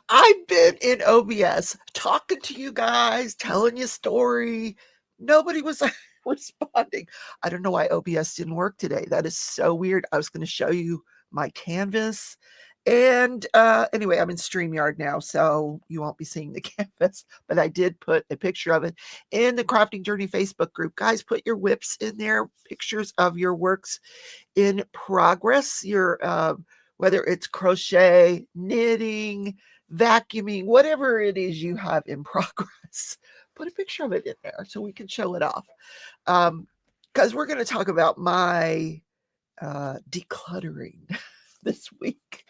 I've been in OBS talking to you guys, telling you story. Nobody was responding. I don't know why OBS didn't work today. That is so weird. I was going to show you my canvas. And anyway, I'm in StreamYard now, so you won't be seeing the canvas, but I did put a picture of it in the Crafting Journey Facebook group. Guys, put your whips in there, pictures of your works in progress, your whether it's crochet, knitting, vacuuming, whatever it is you have in progress. Put a picture of it in there so we can show it off. Because we're going to talk about my decluttering this week.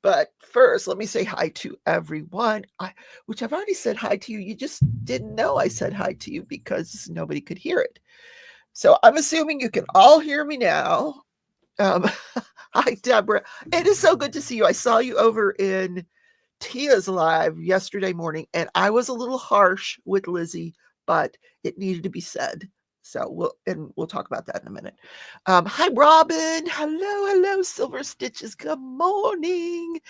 But first, let me say hi to everyone, which I've already said hi to you. You just didn't know I said hi to you because nobody could hear it. So I'm assuming you can all hear me now. Hi, Deborah. It is so good to see you. I saw you over in Tia's live yesterday morning, and I was a little harsh with Lizzie, but it needed to be said. So we'll talk about that in a minute. Hi, Robin. Hello, Silver Stitches. Good morning,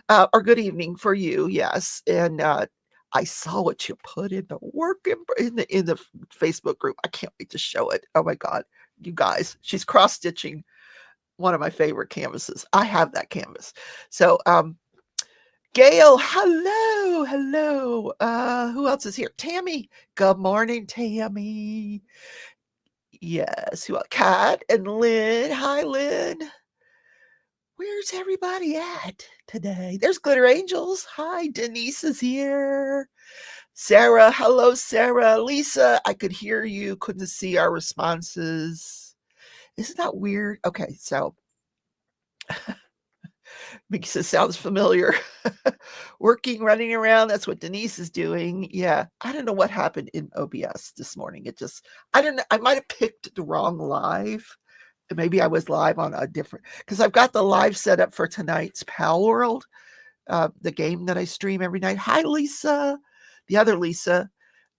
or good evening for you. Yes, and I saw what you put in the work in the Facebook group. I can't wait to show it. Oh my God, you guys, she's cross stitching one of my favorite canvases. I have that canvas. So Gail, hello. Who else is here? Tammy. Good morning, Tammy. Yes, who else? Kat and Lynn. Hi, Lynn. Where's everybody at today? There's Glitter Angels. Hi, Denise is here. Sarah, hello, Sarah. Lisa, I could hear you, couldn't see our responses. Isn't that weird? Okay, so because it sounds familiar. Running around. That's what Denise is doing. Yeah. I don't know what happened in OBS this morning. I don't know. I might have picked the wrong live. Maybe I was live on a different, because I've got the live set up for tonight's Pal World, the game that I stream every night. Hi, Lisa. The other Lisa.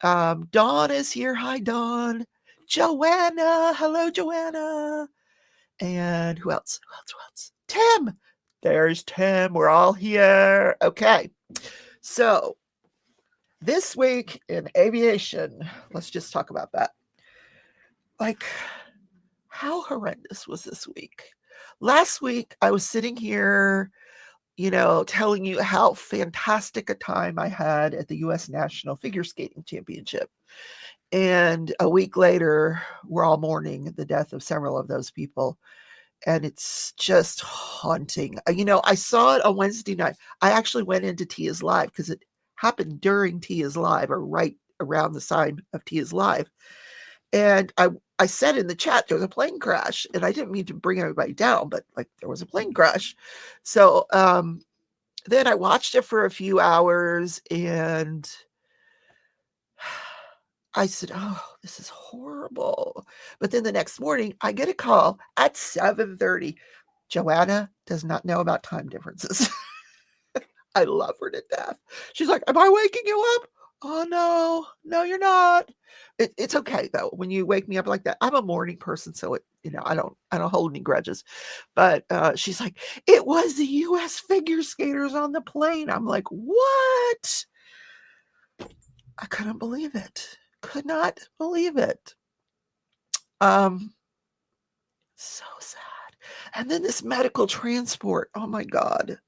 Dawn is here. Hi, Dawn. Joanna. Hello, Joanna. And who else? Tim. There's Tim. We're all here. Okay. So this week in aviation, let's just talk about that. Like, how horrendous was this week? Last week, I was sitting here, telling you how fantastic a time I had at the U.S. National Figure Skating Championship. And a week later, we're all mourning the death of several of those people. And it's just haunting. I saw it on Wednesday night. I actually went into Tia's live because it happened during Tia's live, or right around the time of Tia's live. And I said in the chat, there was a plane crash, and I didn't mean to bring everybody down, but like there was a plane crash. So then I watched it for a few hours, and I said, oh, this is horrible. But then the next morning, I get a call at 7:30. Joanna does not know about time differences. I love her to death. She's like, am I waking you up? Oh, no, you're not. It's okay, though, when you wake me up like that. I'm a morning person, so I don't hold any grudges. But she's like, it was the U.S. figure skaters on the plane. I'm like, what? I couldn't believe it. Could not believe it. So sad. And then this medical transport. Oh my God.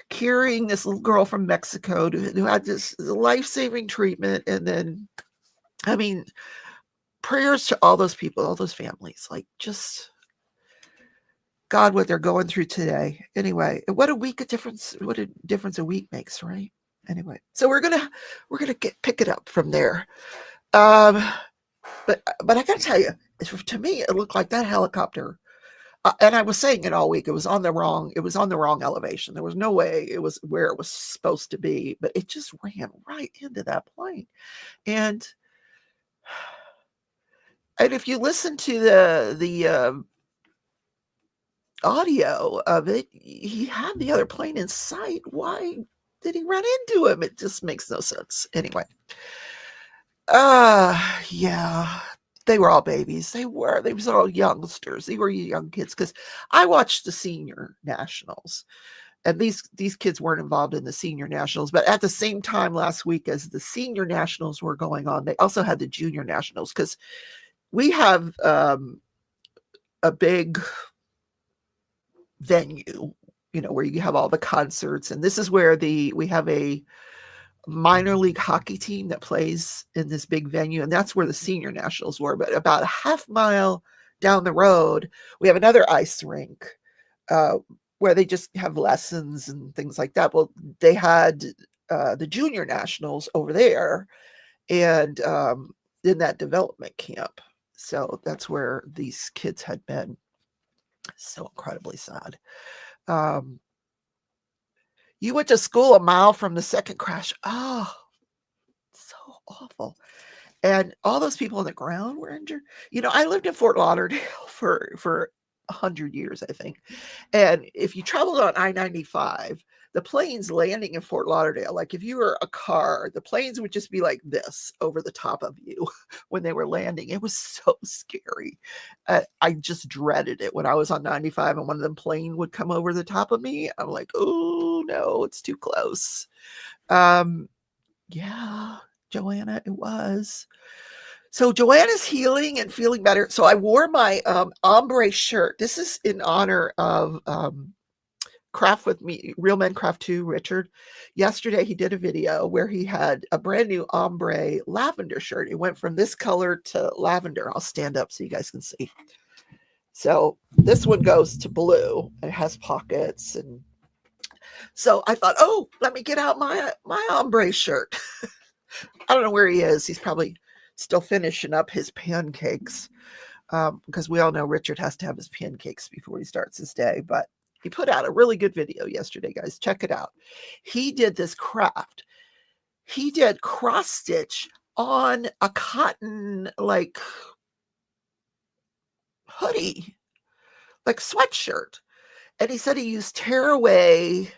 Carrying this little girl from Mexico who had this life-saving treatment. And then, I mean, prayers to all those people, all those families. Like, just God, what they're going through today. Anyway, what a difference a week makes, right? Anyway, so we're gonna pick it up from there. But I gotta tell you, to me, it looked like that helicopter. And I was saying it all week. It was on the wrong elevation. There was no way it was where it was supposed to be, but it just ran right into that plane. And if you listen to the audio of it, he had the other plane in sight. Why did he run into him? It just makes no sense. Anyway. Yeah. They were all babies. They were all youngsters. They were young kids, because I watched the senior nationals, and these kids weren't involved in the senior nationals, but at the same time last week as the senior nationals were going on, they also had the junior nationals, because we have a big venue, where you have all the concerts, and this is where we have a minor league hockey team that plays in this big venue, and that's where the senior nationals were. But about a half mile down the road, we have another ice rink where they just have lessons and things like that. Well, they had the junior nationals over there, and in that development camp. So that's where these kids had been. So incredibly sad. You went to school a mile from the second crash. Oh, so awful. And all those people on the ground were injured. I lived in Fort Lauderdale for 100 years, I think. And if you traveled on I-95, the planes landing in Fort Lauderdale, like if you were a car, the planes would just be like this over the top of you when they were landing. It was so scary. I just dreaded it when I was on 95 and one of them plane would come over the top of me. I'm like, oh no, it's too close. Yeah, Joanna, it was. So Joanna's healing and feeling better. So I wore my ombre shirt. This is in honor of Craft with Me, Real Men Craft 2, Richard. Yesterday he did a video where he had a brand new ombre lavender shirt. It went from this color to lavender. I'll stand up so you guys can see. So this one goes to blue. It has pockets, and so I thought, oh, let me get out my ombre shirt. I don't know where he is. He's probably still finishing up his pancakes, because we all know Richard has to have his pancakes before he starts his day. But he put out a really good video yesterday, guys. Check it out. He did this craft. He did cross stitch on a cotton like hoodie, like sweatshirt. And he said he used tearaway.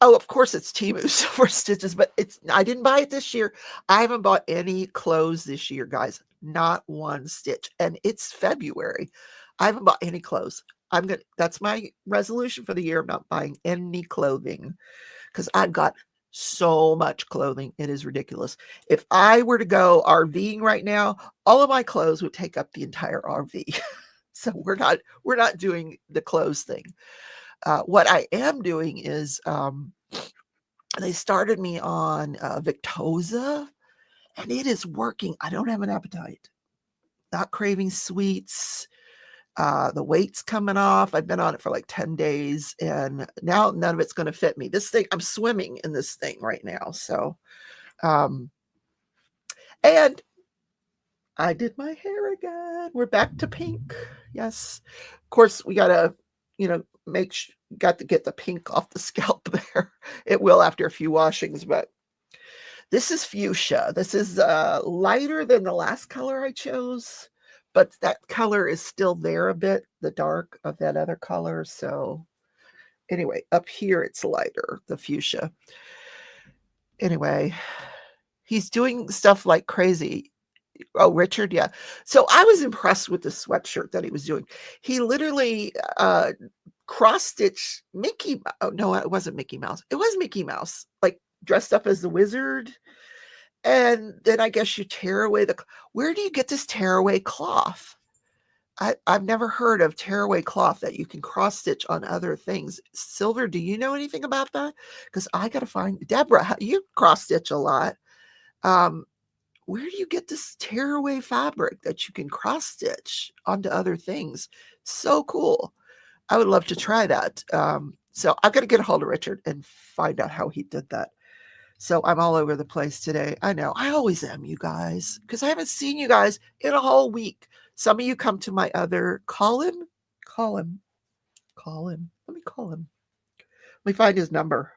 Oh, of course it's Temu Silver Stitches, but I didn't buy it this year. I haven't bought any clothes this year, guys. Not one stitch. And it's February. I haven't bought any clothes. That's my resolution for the year. I'm not buying any clothing because I've got so much clothing. It is ridiculous. If I were to go RVing right now, all of my clothes would take up the entire RV. So we're not doing the clothes thing. What I am doing is they started me on Victoza, and it is working. I don't have an appetite. Not craving sweets. The weight's coming off. I've been on it for like 10 days, and now none of it's going to fit me. This thing, I'm swimming in this thing right now. So, and I did my hair again. We're back to pink. Yes. Of course, we got to, got to get the pink off the scalp there. It will after a few washings, but this is fuchsia. This is lighter than the last color I chose, but that color is still there a bit, the dark of that other color. So anyway, up here it's lighter, the fuchsia. Anyway, he's doing stuff like crazy. Oh, Richard, yeah. So I was impressed with the sweatshirt that he was doing. He literally cross-stitch Mickey. Oh no, it wasn't Mickey Mouse. It was Mickey Mouse, like dressed up as the wizard. And then I guess you tear away where do you get this tearaway cloth? I've never heard of tearaway cloth that you can cross-stitch on other things. Silver, do you know anything about that? Because I got to find Deborah. You cross-stitch a lot. Where do you get this tearaway fabric that you can cross-stitch onto other things? So cool. I would love to try that. So I've got to get a hold of Richard and find out how he did that. So I'm all over the place today. I know. I always am, you guys, because I haven't seen you guys in a whole week. Some of you come to my other call him. Let me call him. Let me find his number.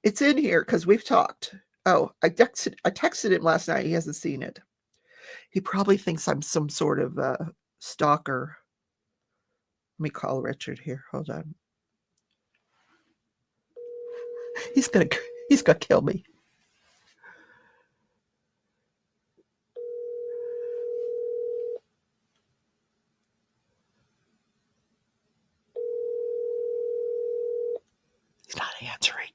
It's in here because we've talked. Oh, I texted him last night. He hasn't seen it. He probably thinks I'm some sort of stalker. Let me call Richard here. Hold on. He's gonna kill me. answering.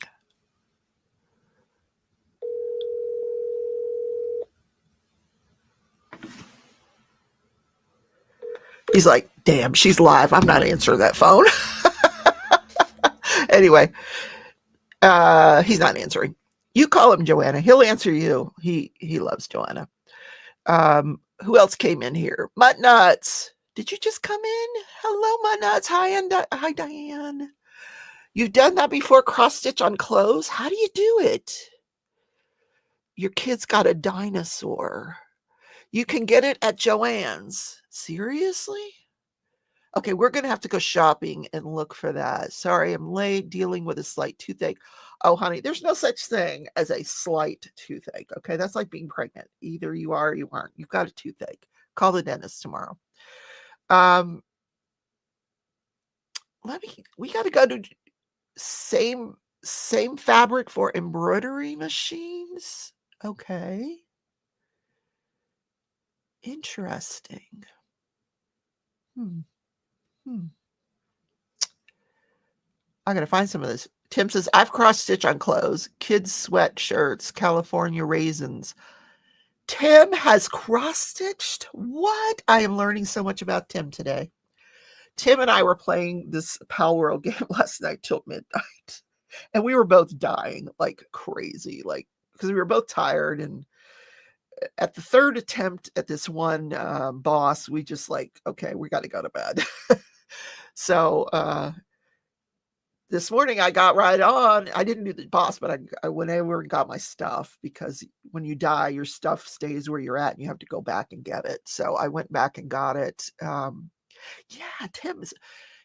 He's like, damn, she's live. I'm not answering that phone. Anyway, he's not answering. You call him, Joanna. He'll answer you. He loves Joanna. Who else came in here? Mutt Nuts. Did you just come in? Hello, Mutt Nuts. Hi, Diane. You've done that before, cross stitch on clothes? How do you do it? Your kid's got a dinosaur. You can get it at Joann's. Seriously? Okay, we're going to have to go shopping and look for that. Sorry, I'm late, dealing with a slight toothache. Oh, honey, there's no such thing as a slight toothache, okay? That's like being pregnant. Either you are or you aren't. You've got a toothache. Call the dentist tomorrow. We got to go to same fabric for embroidery machines. Okay. Interesting. I gotta find some of this. Tim says, I've cross stitch on clothes, kids' sweatshirts, California raisins. Tim has cross stitched? What? I am learning so much about Tim today. Tim and I were playing this Pal World game last night till midnight. And we were both dying like crazy, like, because we were both tired. And at the third attempt at this one boss, we just like, okay, we got to go to bed. So this morning I got right on. I didn't do the boss, but I went over and got my stuff, because when you die, your stuff stays where you're at and you have to go back and get it. So I went back and got it. Yeah,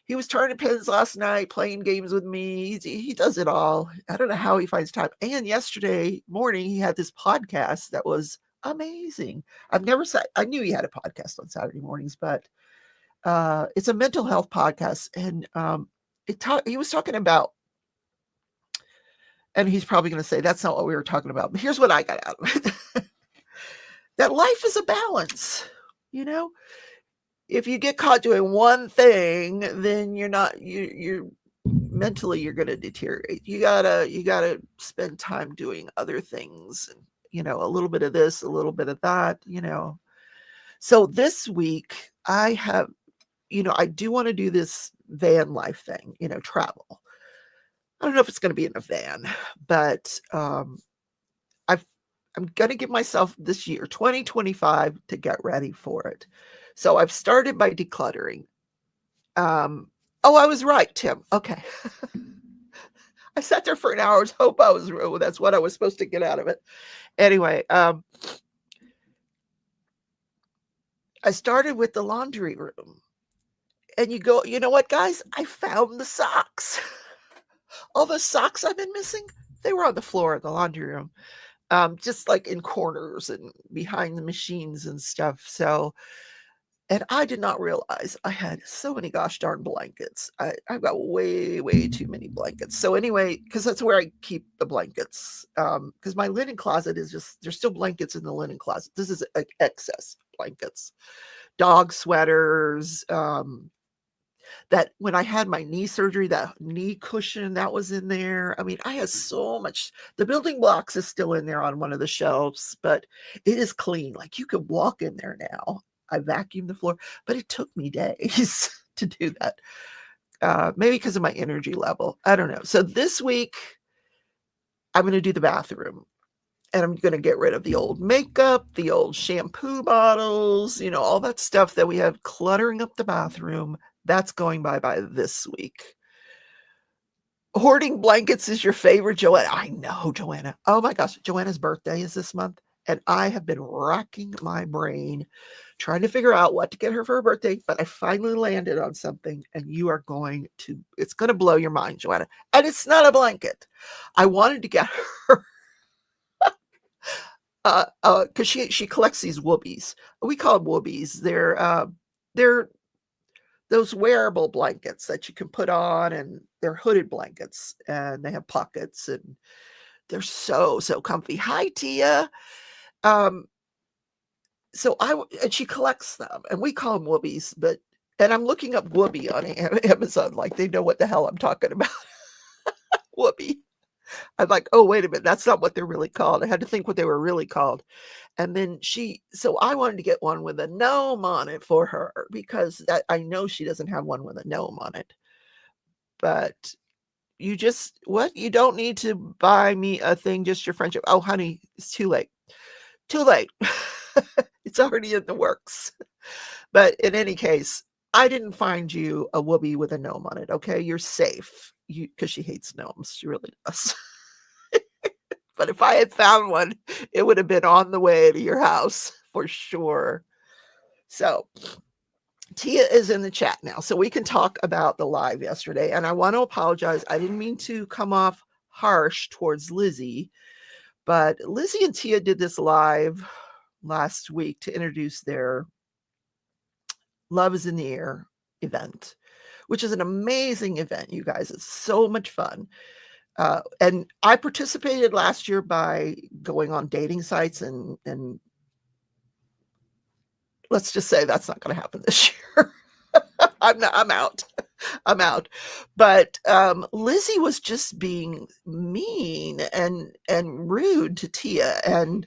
he was turning pins last night, playing games with me. He does it all. I don't know how he finds time. And yesterday morning, he had this podcast that was amazing. I knew he had a podcast on Saturday mornings, but it's a mental health podcast. And he was talking about, and he's probably going to say, that's not what we were talking about. But here's what I got out of it. That life is a balance, you know? If you get caught doing one thing, then you're mentally, you're going to deteriorate. You gotta spend time doing other things, and, a little bit of this, a little bit of that, So this week I have, I do want to do this van life thing, travel. I don't know if it's going to be in a van, but I'm going to give myself this year, 2025, to get ready for it. So I've started by decluttering. I was right, Tim. Okay. I sat there for an hour. That's what I was supposed to get out of it. Anyway, I started with the laundry room. And you know what, guys? I found the socks. All the socks I've been missing, they were on the floor of the laundry room. Just like in corners and behind the machines and stuff. So, and I did not realize I had so many gosh darn blankets. I've got way, way too many blankets. So anyway, because that's where I keep the blankets. Because my linen closet is there's still blankets in the linen closet. This is excess blankets. Dog sweaters. That when I had my knee surgery, that knee cushion that was in there. I mean, I had so much. The building blocks is still in there on one of the shelves, but it is clean. Like, you could walk in there now. I vacuumed the floor, but it took me days to do that. Maybe because of my energy level. I don't know. So this week, I'm going to do the bathroom. And I'm going to get rid of the old makeup, the old shampoo bottles, all that stuff that we have cluttering up the bathroom. That's going by this week. Hoarding blankets is your favorite, Joanna. I know, Joanna. Oh my gosh. Joanna's birthday is this month. And I have been racking my brain trying to figure out what to get her for her birthday. But I finally landed on something. And it's going to blow your mind, Joanna. And it's not a blanket. I wanted to get her because she collects these whoobies. We call them whoobies. They're those wearable blankets that you can put on, and they're hooded blankets, and they have pockets, and they're so comfy. Hi, Tia. And she collects them, and we call them whoobies, and I'm looking up whoobie on Amazon, like they know what the hell I'm talking about. whoopee. I'm like, oh, wait a minute, that's not what they're really called. I had to think what they were really called. And then so I wanted to get one with a gnome on it for her because I know she doesn't have one with a gnome on it. But what? You don't need to buy me a thing, just your friendship. Oh, honey, it's too late. Too late. It's already in the works. But in any case, I didn't find you a whoopee with a gnome on it. Okay, you're safe. Because she hates gnomes. She really does. But if I had found one, it would have been on the way to your house for sure. So Tia is in the chat now, so we can talk about the live yesterday. And I want to apologize. I didn't mean to come off harsh towards Lizzie, but Lizzie and Tia did this live last week to introduce their Love is in the Air event, which is an amazing event, you guys. It's so much fun. And I participated last year by going on dating sites and let's just say that's not going to happen this year. I'm out. I'm out. But Lizzie was just being mean and rude to Tia, and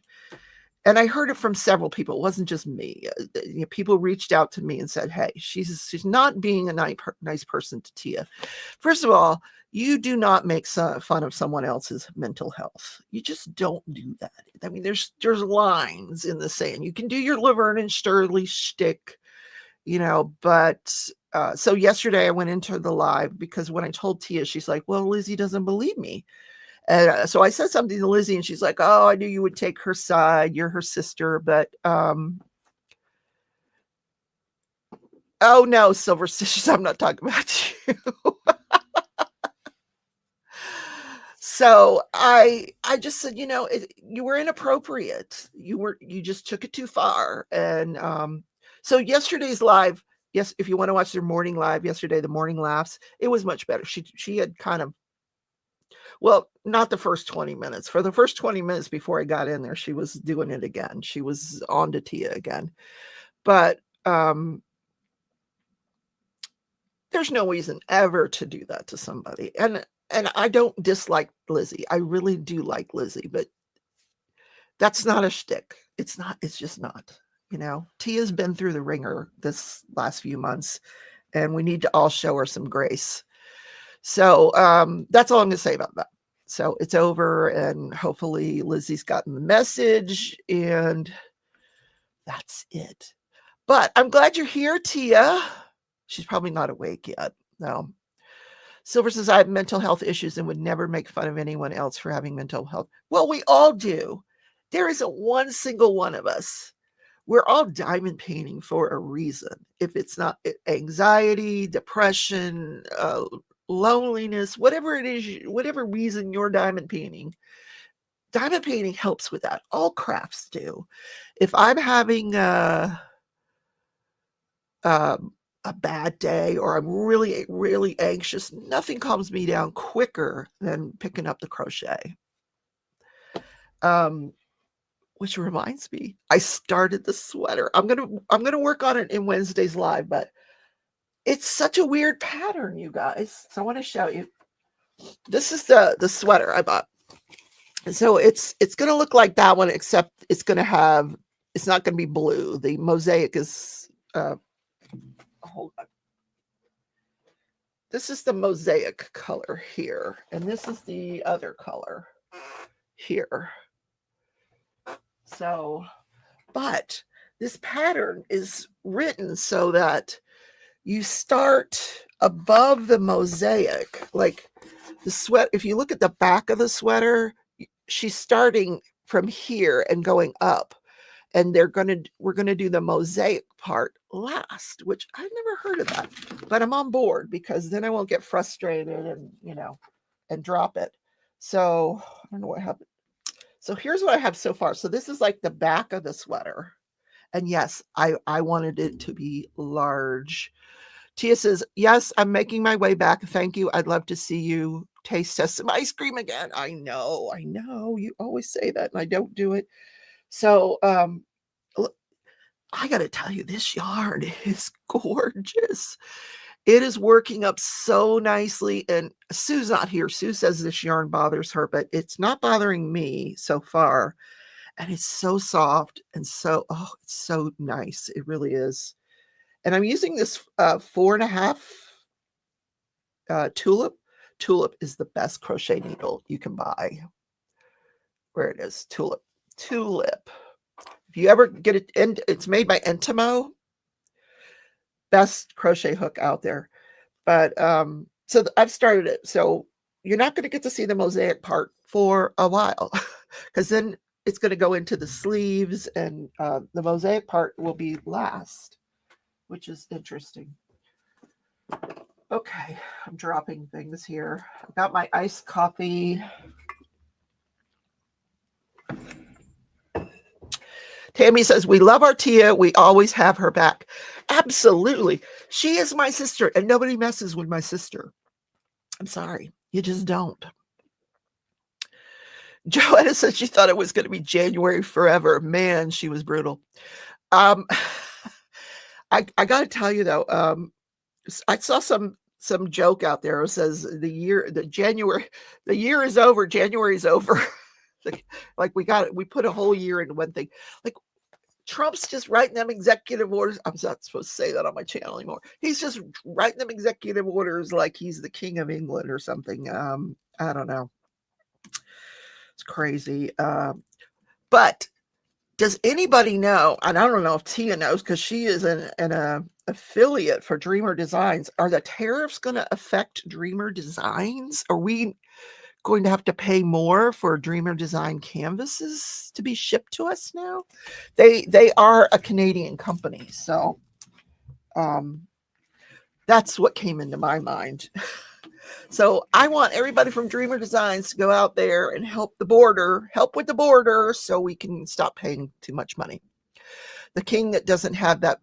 I heard it from several people. It wasn't just me. People reached out to me and said, "Hey, she's not being a nice person to Tia." First of all, you do not make fun of someone else's mental health. You just don't do that. I mean, there's lines in the saying. You can do your Laverne and Shirley shtick, but so yesterday I went into the live because when I told Tia, she's like, well, Lizzie doesn't believe me. And so I said something to Lizzie and she's like, oh, I knew you would take her side. You're her sister. But oh no, Silver Stitches, I'm not talking about you. So I just said, you were inappropriate. You just took it too far. And so yesterday's live, yes, if you want to watch their morning live yesterday, the morning laughs, it was much better. She had kind of, well, not the first 20 minutes. For the first 20 minutes before I got in there, she was doing it again. She was on to Tia again. But there's no reason ever to do that to somebody. And I don't dislike Lizzie. I really do like Lizzie, but that's not a shtick. It's just not. Tia's been through the ringer this last few months, and we need to all show her some grace. So that's all I'm going to say about that. So it's over, and hopefully Lizzie's gotten the message, and that's it. But I'm glad you're here, Tia. She's probably not awake yet. No. Silver says, I have mental health issues and would never make fun of anyone else for having mental health. Well, we all do. There isn't one single one of us. We're all diamond painting for a reason. If it's not anxiety, depression, loneliness, whatever it is, whatever reason you're diamond painting helps with that. All crafts do. If I'm having a bad day or I'm really, really anxious, nothing calms me down quicker than picking up the crochet. Which reminds me, I started the sweater. I'm gonna work on it in Wednesday's live, but it's such a weird pattern, you guys. So I want to show you. This is the sweater I bought. So it's gonna look like that one, except it's not gonna be blue. The mosaic is hold on. This is the mosaic color here, and this is the other color here. So, but this pattern is written so that you start above the mosaic, like the sweat. If you look at the back of the sweater, she's starting from here and going up. And we're gonna do the mosaic part last, which I've never heard of that, but I'm on board because then I won't get frustrated and drop it. So I don't know what happened. So here's what I have so far. So this is like the back of the sweater. And yes, I wanted it to be large. Tia says, yes, I'm making my way back. Thank you. I'd love to see you taste test some ice cream again. I know. You always say that and I don't do it. So I got to tell you, this yarn is gorgeous. It is working up so nicely, and Sue's not here. Sue says this yarn bothers her, but it's not bothering me so far. And it's so soft and so, oh, it's so nice. It really is. And I'm using this 4.5 tulip. Tulip is the best crochet needle you can buy. Where it is, tulip. Tulip. If you ever get it, and it's made by Entimo. Best crochet hook out there. But so I've started it. So you're not going to get to see the mosaic part for a while, because then it's going to go into the sleeves, and the mosaic part will be last, which is interesting. Okay, I'm dropping things here. I've got my iced coffee. Tammy says, we love our Tia. We always have her back. Absolutely. She is my sister, and nobody messes with my sister. I'm sorry. You just don't. Joanna said she thought it was going to be January forever. Man, she was brutal. I got to tell you, though, I saw some joke out there. It says the year is over. January is over. like we put a whole year into one thing. Like, Trump's just writing them executive orders. I'm not supposed to say that on my channel anymore. He's just writing them executive orders like he's the king of England or something. I don't know. It's crazy. But does anybody know? And I don't know if Tia knows, because she is an affiliate for Dreamer Designs. Are the tariffs going to affect Dreamer Designs? Are we going to have to pay more for Dreamer Design canvases to be shipped to us now? They are a Canadian company, so that's what came into my mind. So I want everybody from Dreamer Designs to go out there and help with the border, so we can stop paying too much money. The king that doesn't have that,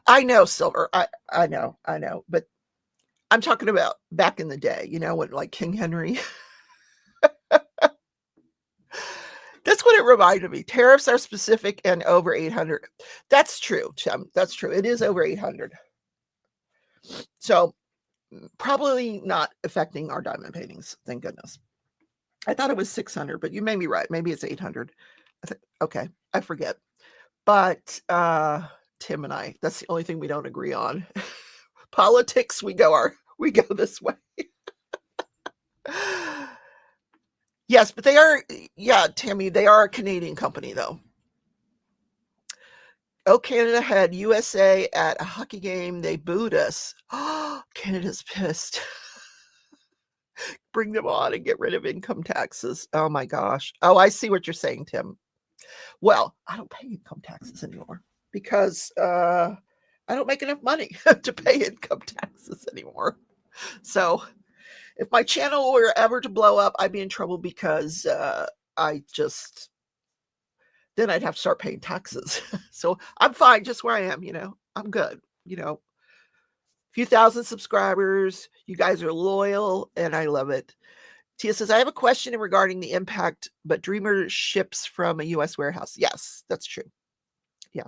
I know, Silver, I know, but I'm talking about back in the day, when like King Henry. That's what it reminded me. Tariffs are specific and over 800. That's true, Tim. That's true. It is over 800. So probably not affecting our diamond paintings. Thank goodness. I thought it was 600, but you may be right. Maybe it's 800. Okay, I forget. But Tim and I, that's the only thing we don't agree on. Politics, we go this way. Yes, but they are, Tammy, they are a Canadian company, though. Oh, Canada had USA at a hockey game. They booed us. Oh, Canada's pissed. Bring them on and get rid of income taxes. Oh, my gosh. Oh, I see what you're saying, Tim. Well, I don't pay income taxes anymore because I don't make enough money to pay income taxes anymore. So if my channel were ever to blow up, I'd be in trouble, because then I'd have to start paying taxes. So I'm fine just where I am, I'm good, few thousand subscribers. You guys are loyal and I love it. Tia says, I have a question regarding the impact, but Dreamer ships from a US warehouse. Yes, that's true. Yeah.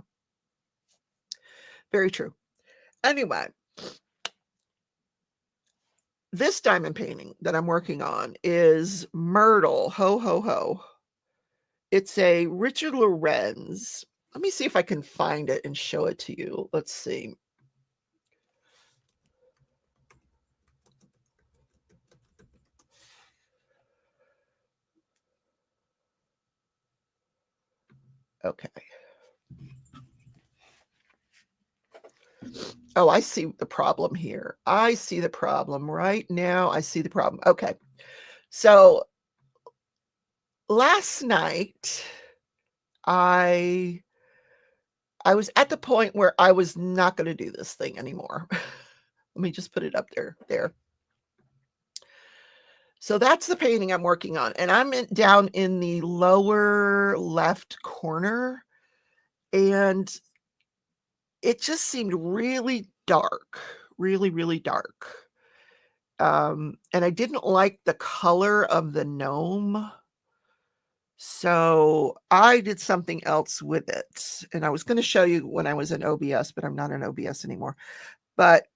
Very true. Anyway, this diamond painting that I'm working on is Myrtle. Ho, ho, ho. It's a Richard Lorenz. Let me see if I can find it and show it to you. Let's see. Okay. Oh, I see the problem here. I see the problem right now. I see the problem. Okay. So last night, I was at the point where I was not going to do this thing anymore. Let me just put it up there. So that's the painting I'm working on. And I'm down in the lower left corner. And it just seemed really dark, really, really dark. And I didn't like the color of the gnome. So I did something else with it. And I was going to show you when I was in OBS, but I'm not in OBS anymore. But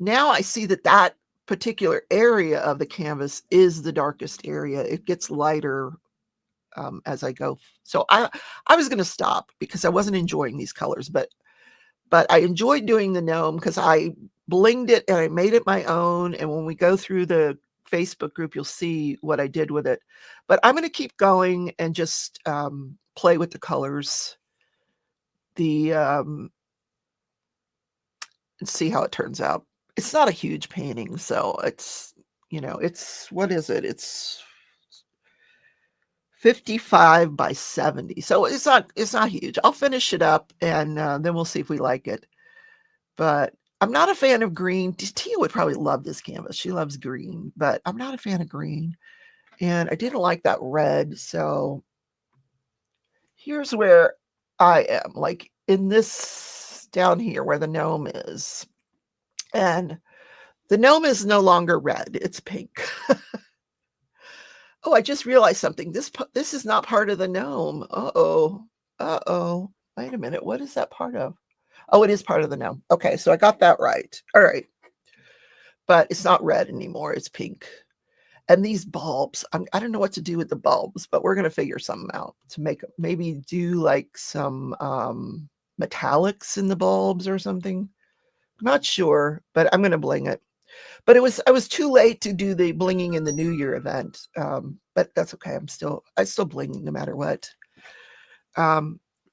now I see that that particular area of the canvas is the darkest area. It gets lighter as I go. So I was going to stop because I wasn't enjoying these colors, but I enjoyed doing the gnome because I blinged it and I made it my own. And when we go through the Facebook group, you'll see what I did with it. But I'm going to keep going and just play with the colors, and see how it turns out. It's not a huge painting, so it's, it's, what is it? It's 55 by 70. So it's not huge. I'll finish it up and then we'll see if we like it. But I'm not a fan of green. Tia would probably love this canvas. She loves green, but I'm not a fan of green. And I didn't like that red. So here's where I am, like in this down here where the gnome is. And the gnome is no longer red. It's pink. Oh, I just realized something. This is not part of the gnome. Uh-oh. Uh-oh. Wait a minute. What is that part of? Oh, it is part of the gnome. Okay, so I got that right. All right. But it's not red anymore. It's pink. And these bulbs, I don't know what to do with the bulbs, but we're going to figure something out to make, maybe do like some metallics in the bulbs or something. I'm not sure, but I'm going to bling it. But I was too late to do the blinging in the New Year event. But that's okay. I still bling no matter what.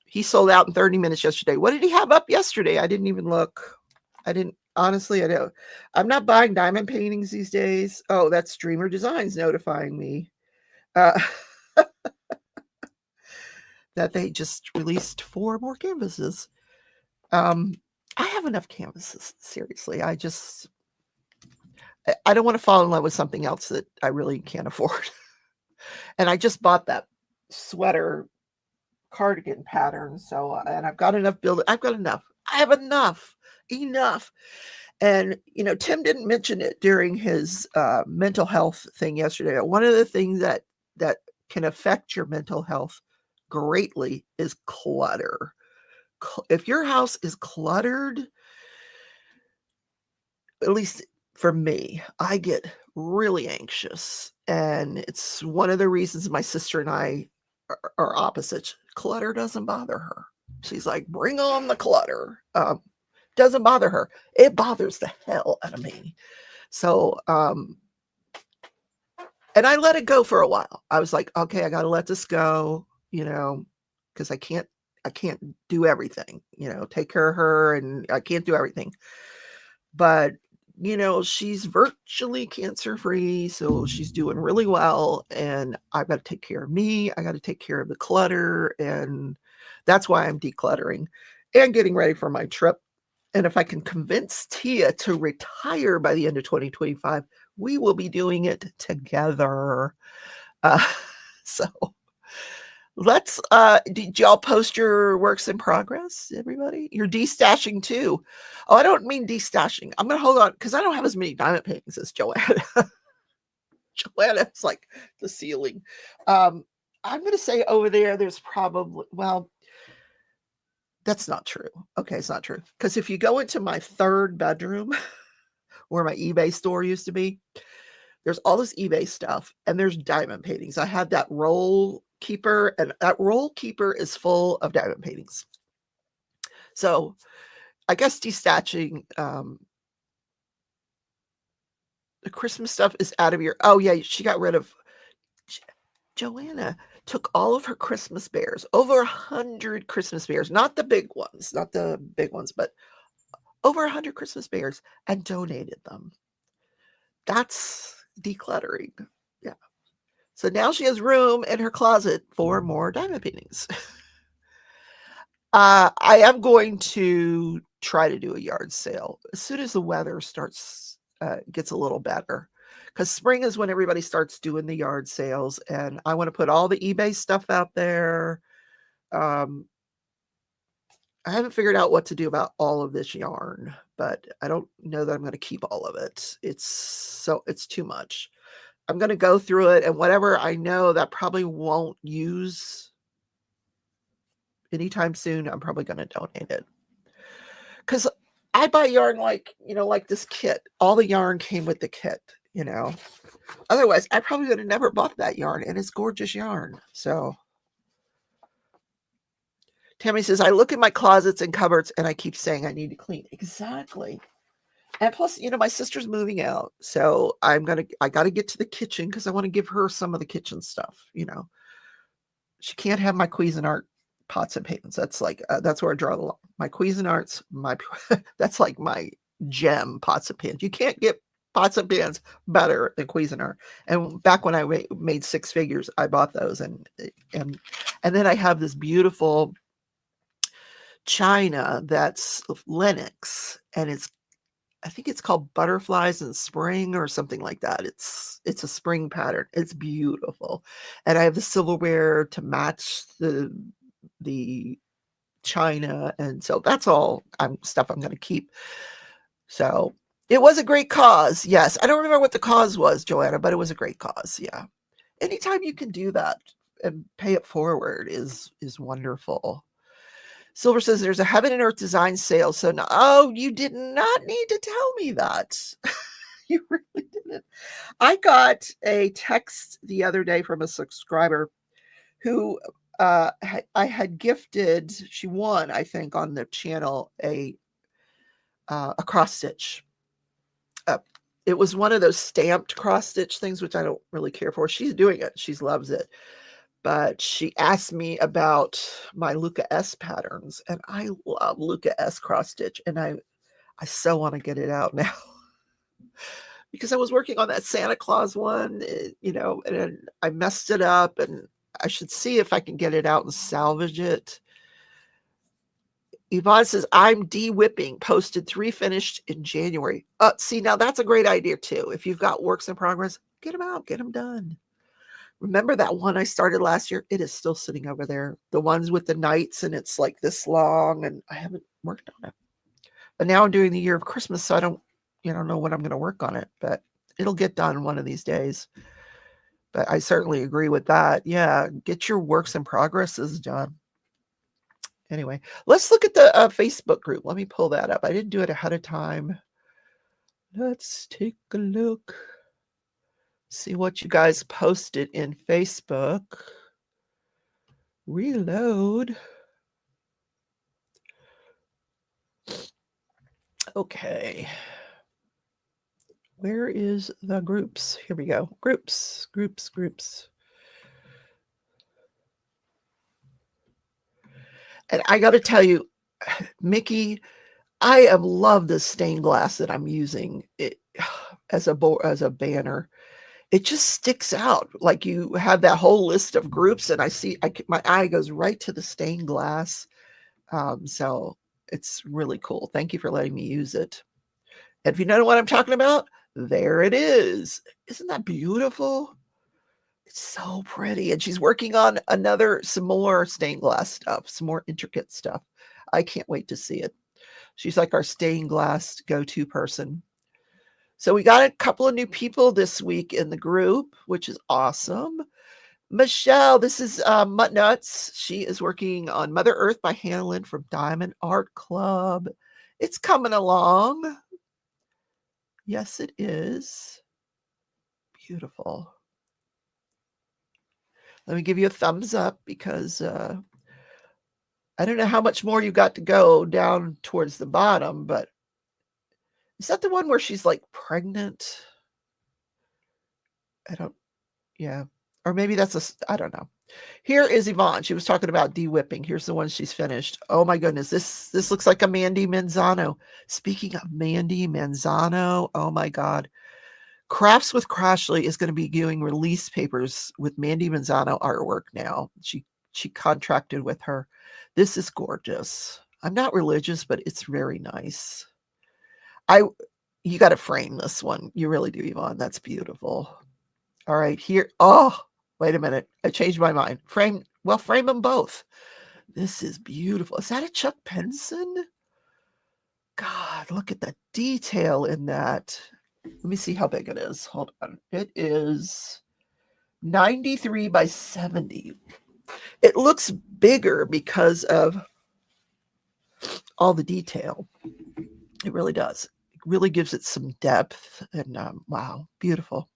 He sold out in 30 minutes yesterday. What did he have up yesterday? I didn't even look. Honestly, I don't. I'm not buying diamond paintings these days. Oh, that's Dreamer Designs notifying me that they just released 4 more canvases. I have enough canvases. Seriously, I don't want to fall in love with something else that I really can't afford. And I just bought that sweater cardigan pattern. So, and I've got enough I've got enough. I have enough. And, Tim didn't mention it during his mental health thing yesterday. One of the things that can affect your mental health greatly is clutter. If your house is cluttered, at least for me, I get really anxious. And it's one of the reasons my sister and I are opposites. Clutter doesn't bother her. She's like, bring on the clutter. Doesn't bother her. It bothers the hell out of me. So, and I let it go for a while. I was like, okay, I got to let this go, because I can't do everything, take care of her, and I can't do everything. But, she's virtually cancer-free, so she's doing really well, and I've got to take care of me. I got to take care of the clutter, and that's why I'm decluttering and getting ready for my trip. And if I can convince Tia to retire by the end of 2025, we will be doing it together. So let's, did y'all post your works in progress, everybody? You're destashing too. Oh, I don't mean destashing. I'm going to hold on because I don't have as many diamond paintings as Joanna. Joanna's like the ceiling. I'm going to say over there's probably, well, that's not true. Okay, it's not true. Because if you go into my 3rd bedroom, where my eBay store used to be, there's all this eBay stuff, and there's diamond paintings. I had that roll keeper, and that roll keeper is full of diamond paintings. So I guess destashing, the Christmas stuff is out of your, oh yeah, she got rid of, Joanna took all of her Christmas bears, over 100 Christmas bears, not the big ones, but over 100 Christmas bears, and donated them. That's decluttering. Yeah. So now she has room in her closet for more diamond paintings. I am going to try to do a yard sale as soon as the weather gets a little better. Because spring is when everybody starts doing the yard sales, and I want to put all the eBay stuff out there. I haven't figured out what to do about all of this yarn, but I don't know that I'm going to keep all of it. It's too much. I'm going to go through it, and whatever I know that probably won't use anytime soon, I'm probably going to donate it. Because I buy yarn like, like this kit. All the yarn came with the kit, Otherwise, I probably would have never bought that yarn, and it's gorgeous yarn. So Tammy says, I look at my closets and cupboards and I keep saying I need to clean. Exactly. And plus, my sister's moving out. So I got to get to the kitchen because I want to give her some of the kitchen stuff, She can't have my Cuisinart pots and pans. That's like, that's where I draw the line. My Cuisinarts, that's like my gem pots and pans. You can't get pots and pans better than Cuisinart. And back when I made six figures, I bought those. And then I have this beautiful china that's Lenox, and I think it's called Butterflies in Spring or something like that. It's a spring pattern. It's beautiful. And I have the silverware to match the china, and so that's all stuff I'm going to keep. So it was a great cause. Yes. I don't remember what the cause was, Joanna, but it was a great cause. Yeah. Anytime you can do that and pay it forward is wonderful. Silver says there's a Heaven and Earth design sale. So no, you did not need to tell me that. You really didn't. I got a text the other day from a subscriber who I had gifted. She won, I think, on the channel a cross stitch. It was one of those stamped cross stitch things, which I don't really care for. She's doing it. She loves it. But she asked me about my Luca S patterns, and I love Luca S cross stitch, and I so want to get it out now because I was working on that Santa Claus one, and I messed it up, and I should see if I can get it out and salvage it. Yvonne says, I'm de-whipping, posted 3 finished in January. See, now that's a great idea too. If you've got works in progress, get them out, get them done. Remember that one I started last year? It is still sitting over there. The ones with the knights, and it's like this long, and I haven't worked on it. But now I'm doing the year of Christmas, so I don't know when I'm going to work on it, but it'll get done one of these days. But I certainly agree with that. Yeah, get your works in progresses done. Anyway, let's look at the Facebook group. Let me pull that up. I didn't do it ahead of time. Let's take a look. See what you guys posted in Facebook. Reload. Okay. Where is the groups? Here we go. Groups. And I got to tell you, Mickey, I have loved this stained glass that I'm using it as a banner. It just sticks out. Like you have that whole list of groups, and my eye goes right to the stained glass. So it's really cool. Thank you for letting me use it. And if you know what I'm talking about, there it is. Isn't that beautiful? It's so pretty. And she's working on some more stained glass stuff, some more intricate stuff. I can't wait to see it. She's like our stained glass go-to person. So we got a couple of new people this week in the group, which is awesome. Michelle, this is Mutt Nuts. She is working on Mother Earth by Hannah Lynn from Diamond Art Club. It's coming along. Yes, it is. Beautiful. Let me give you a thumbs up because I don't know how much more you got to go down towards the bottom, but is that the one where she's like pregnant? Yeah. Or maybe I don't know. Here is Yvonne. She was talking about de-whipping. Here's the one she's finished. Oh my goodness. This looks like a Mandy Manzano. Speaking of Mandy Manzano, oh my God. Crafts with Crashley is going to be doing release papers with Mandy Manzano artwork now. She contracted with her. This is gorgeous. I'm not religious, but it's very nice. You got to frame this one. You really do, Yvonne. That's beautiful. All right, here. Oh, wait a minute. I changed my mind. Frame them both. This is beautiful. Is that a Chuck Penson? God, look at the detail in that. Let me see how big it is. Hold on. It is 93 by 70. It looks bigger because of all the detail. It really does. It really gives it some depth. And wow, beautiful.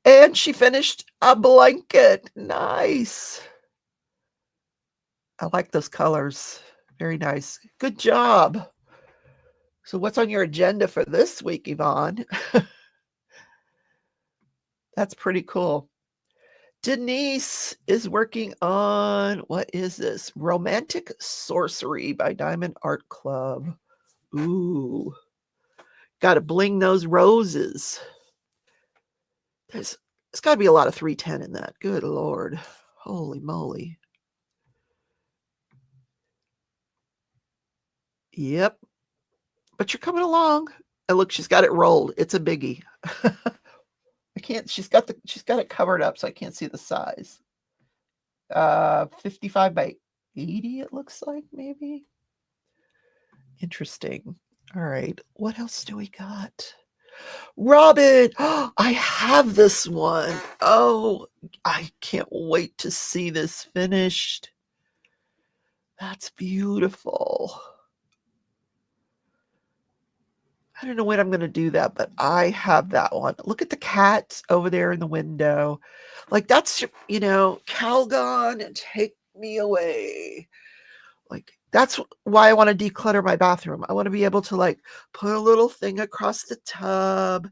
And she finished a blanket. Nice. I like those colors. Very nice. Good job. So what's on your agenda for this week, Yvonne? That's pretty cool. Denise is working on, what is this? Romantic Sorcery by Diamond Art Club. Ooh. Got to bling those roses. There's got to be a lot of 310 in that. Good Lord. Holy moly. Yep. But you're coming along. And look, she's got it rolled. It's a biggie. I can't, she's got it covered up, so I can't see the size. 55 by 80, it looks like, maybe. Interesting. All right. What else do we got? Robin, I have this one. Oh, I can't wait to see this finished. That's beautiful. I don't know when I'm going to do that, but I have that one. Look at the cat over there in the window. Like, that's, Calgon, take me away. Like, that's why I want to declutter my bathroom. I want to be able to, like, put a little thing across the tub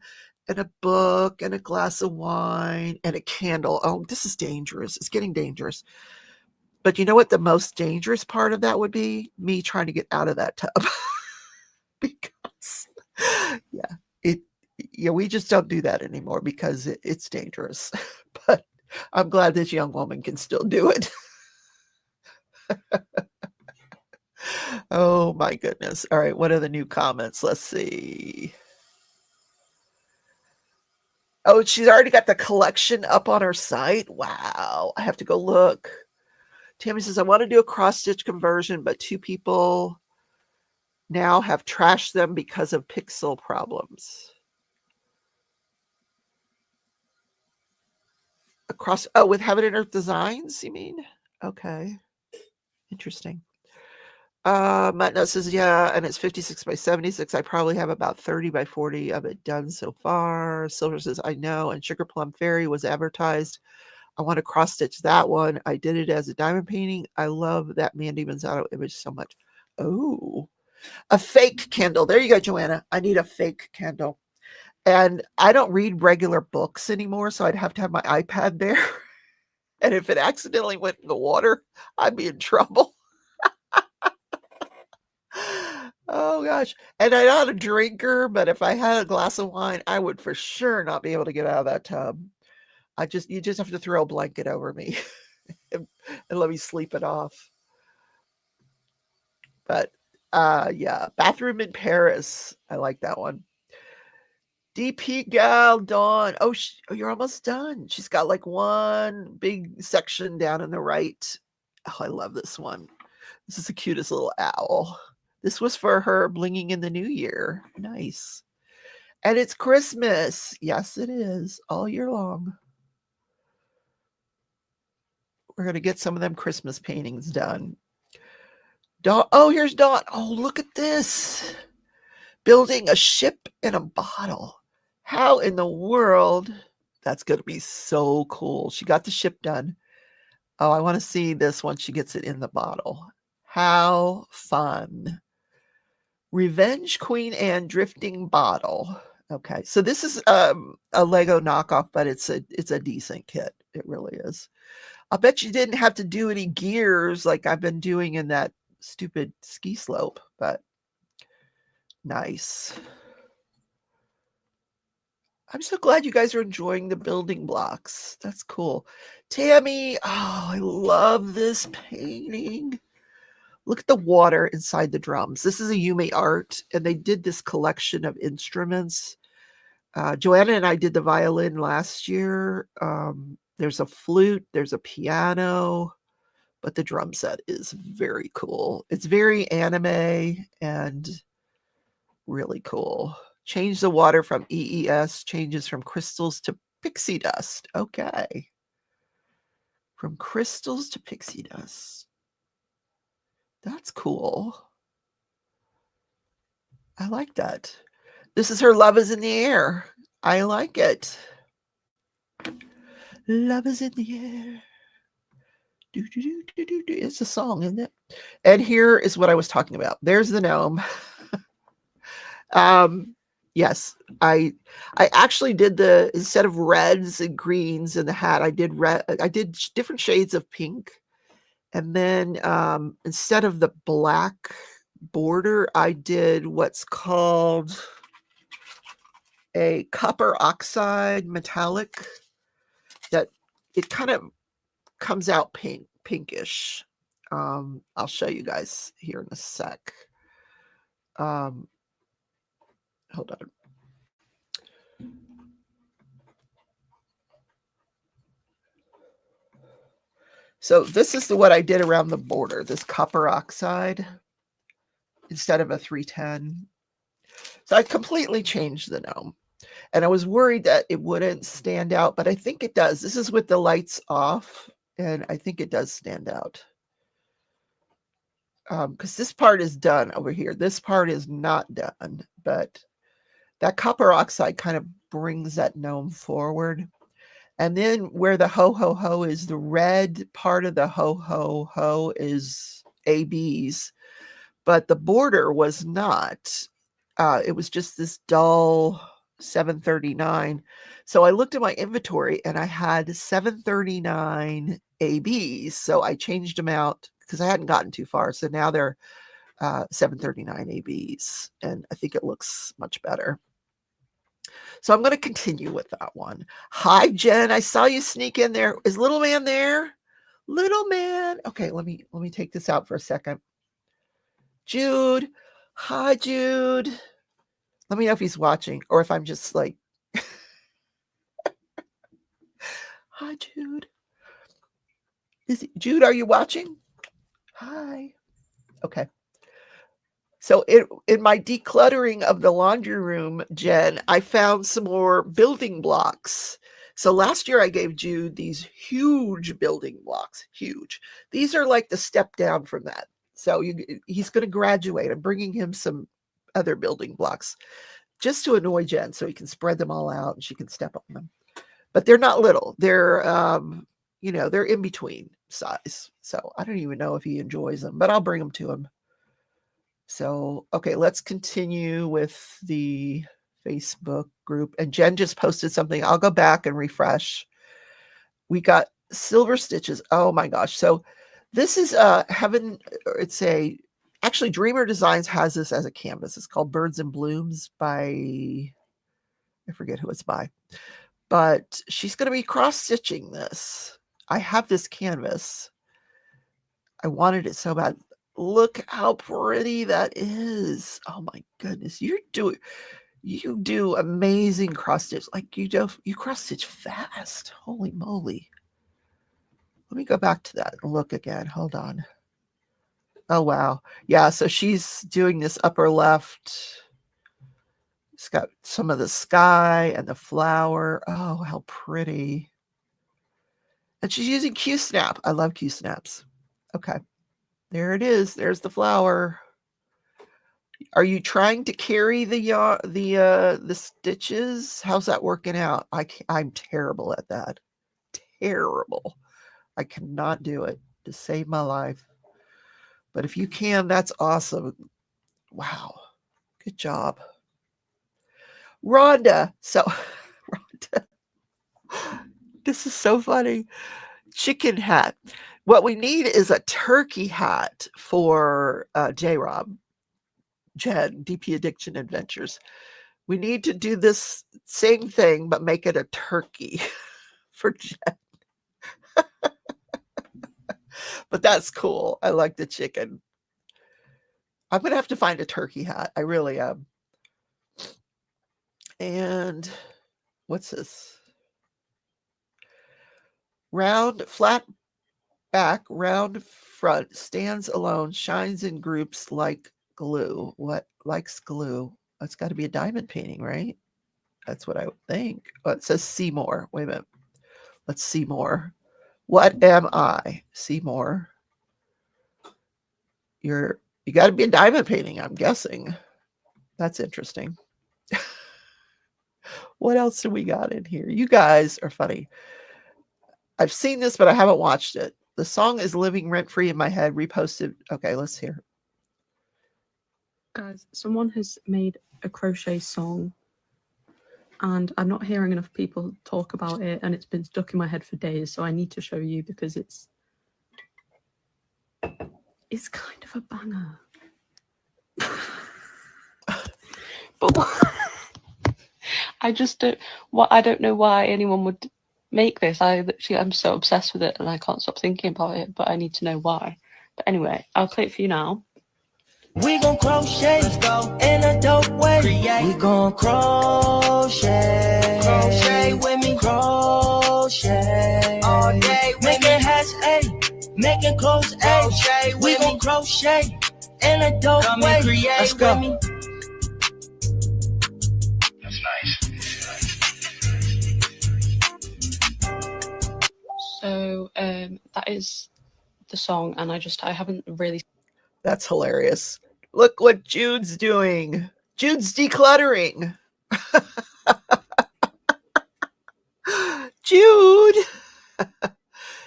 and a book and a glass of wine and a candle. Oh, this is dangerous. It's getting dangerous. But you know what the most dangerous part of that would be? Me trying to get out of that tub. Because we just don't do that anymore because it's dangerous. But I'm glad this young woman can still do it. Oh my goodness. All right, what are the new comments? Let's see. Oh, she's already got the collection up on her site. Wow. I have to go look. Tammy says, I want to do a cross-stitch conversion, but 2 people now have trashed them because of pixel problems. With Heaven and Earth Designs, you mean? Okay. Interesting. Matt says, yeah, and it's 56 by 76. I probably have about 30 by 40 of it done so far. Silver says, I know. And Sugar Plum Fairy was advertised. I want to cross stitch that one. I did it as a diamond painting. I love that Mandy Manzato image so much. Oh, a fake candle. There you go, Joanna. I need a fake candle. And I don't read regular books anymore, so I'd have to have my iPad there. And if it accidentally went in the water, I'd be in trouble. Oh gosh. And I'm not a drinker, but if I had a glass of wine, I would for sure not be able to get out of that tub. You just have to throw a blanket over me and let me sleep it off. But yeah, Bathroom in Paris. I like that one. DP gal Dawn. Oh, you're almost done. She's got like one big section down on the right. Oh, I love this one. This is the cutest little owl. This was for her blinging in the new year. Nice. And it's Christmas. Yes, it is. All year long. We're going to get some of them Christmas paintings done. Dawn. Oh, here's Dawn. Oh, look at this. Building a ship in a bottle. How in the world? That's going to be so cool. She got the ship done. Oh, I want to see this once she gets it in the bottle. How fun. Revenge Queen Anne drifting bottle. Okay, so this is a Lego knockoff, but it's a decent kit. It really is. I bet you didn't have to do any gears like I've been doing in that stupid ski slope, but nice. I'm so glad you guys are enjoying the building blocks. That's cool. Tammy, oh, I love this painting. Look at the water inside the drums. This is a Yume art, and they did this collection of instruments. Joanna and I did the violin last year. There's a flute, there's a piano, but the drum set is very cool. It's very anime and really cool. Change the water from EES, changes from crystals to pixie dust. Okay. From crystals to pixie dust. That's cool. I like that. This is her Love is in the Air. I like it. Love is in the air. Do, do, do, do, do, do. It's a song, isn't it? And here is what I was talking about. There's the gnome. Yes, I actually did the, instead of reds and greens in the hat, I did different shades of pink. And then instead of the black border, I did what's called a copper oxide metallic, that it kind of comes out pinkish. I'll show you guys here in a sec. Hold on. So this is what I did around the border, this copper oxide instead of a 310. So I completely changed the gnome. And I was worried that it wouldn't stand out, but I think it does. This is with the lights off, and I think it does stand out. Because this part is done over here. This part is not done, but that copper oxide kind of brings that gnome forward. And then where the ho ho ho is, the red part of the ho ho ho is ABs, but the border was not. It was just this dull 739. So I looked at my inventory and I had 739 ABs. So I changed them out because I hadn't gotten too far. So now they're 739 ABs, and I think it looks much better. So I'm going to continue with that one. Hi, Jen. I saw you sneak in there. Is little man there? Little man. Okay, let me take this out for a second. Jude. Hi, Jude. Let me know if he's watching or if I'm just like, hi, Jude. Jude, are you watching? Hi. Okay. So in my decluttering of the laundry room, Jen, I found some more building blocks. So last year I gave Jude these huge building blocks, huge. These are like the step down from that. So he's going to graduate. I'm bringing him some other building blocks just to annoy Jen so he can spread them all out and she can step on them. But they're not little. They're, they're in between size. So I don't even know if he enjoys them, but I'll bring them to him. So, okay, let's continue with the Facebook group. And Jen just posted something. I'll go back and refresh. We got silver stitches. Oh my gosh. So this is actually Dreamer Designs has this as a canvas. It's called Birds and Blooms by, I forget who it's by, but she's going to be cross stitching this. I have this canvas. I wanted it so bad. Look how pretty that is. Oh my goodness. You do amazing cross stitch. Like you cross stitch fast. Holy moly. Let me go back to that and look again. Hold on. Oh wow. Yeah, so she's doing this upper left. It's got some of the sky and the flower. Oh, how pretty. And she's using Q-snap. I love Q-snaps. Okay. There it is. There's the flower. Are you trying to carry the stitches? How's that working out? I'm terrible at that. Terrible. I cannot do it to save my life. But if you can, that's awesome. Wow. Good job. Rhonda. So, Rhonda. This is so funny. Chicken hat. What we need is a turkey hat for J-Rob, Jen, DP Addiction Adventures. We need to do this same thing, but make it a turkey for Jen. But that's cool. I like the chicken. I'm going to have to find a turkey hat. I really am. And what's this? Round, flat back, round front, stands alone, shines in groups like glue. What likes glue? It's got to be a diamond painting, right? That's what I would think. Oh, it says see more. Wait a minute. Let's see more. What am I? See more. You got to be a diamond painting, I'm guessing. That's interesting. What else do we got in here? You guys are funny. I've seen this, but I haven't watched it. The song is living rent-free in my head, reposted. Okay, let's hear. Guys, someone has made a crochet song and I'm not hearing enough people talk about it, and it's been stuck in my head for days, so I need to show you because it's kind of a banger. But I just don't. I don't know why anyone would make this. I'm so obsessed with it, and I can't stop thinking about it. But I need to know why. But anyway, I'll play it for you now. We gon' crochet, let's go, in a dope way. Create. We gon' crochet, crochet with me, crochet all day. Making hats, making clothes, crochet. We gon' crochet in a dope way. Create. Let's go. With me. That's nice. So that is the song, and I haven't really. That's hilarious. Look what Jude's doing. Jude's decluttering. Jude.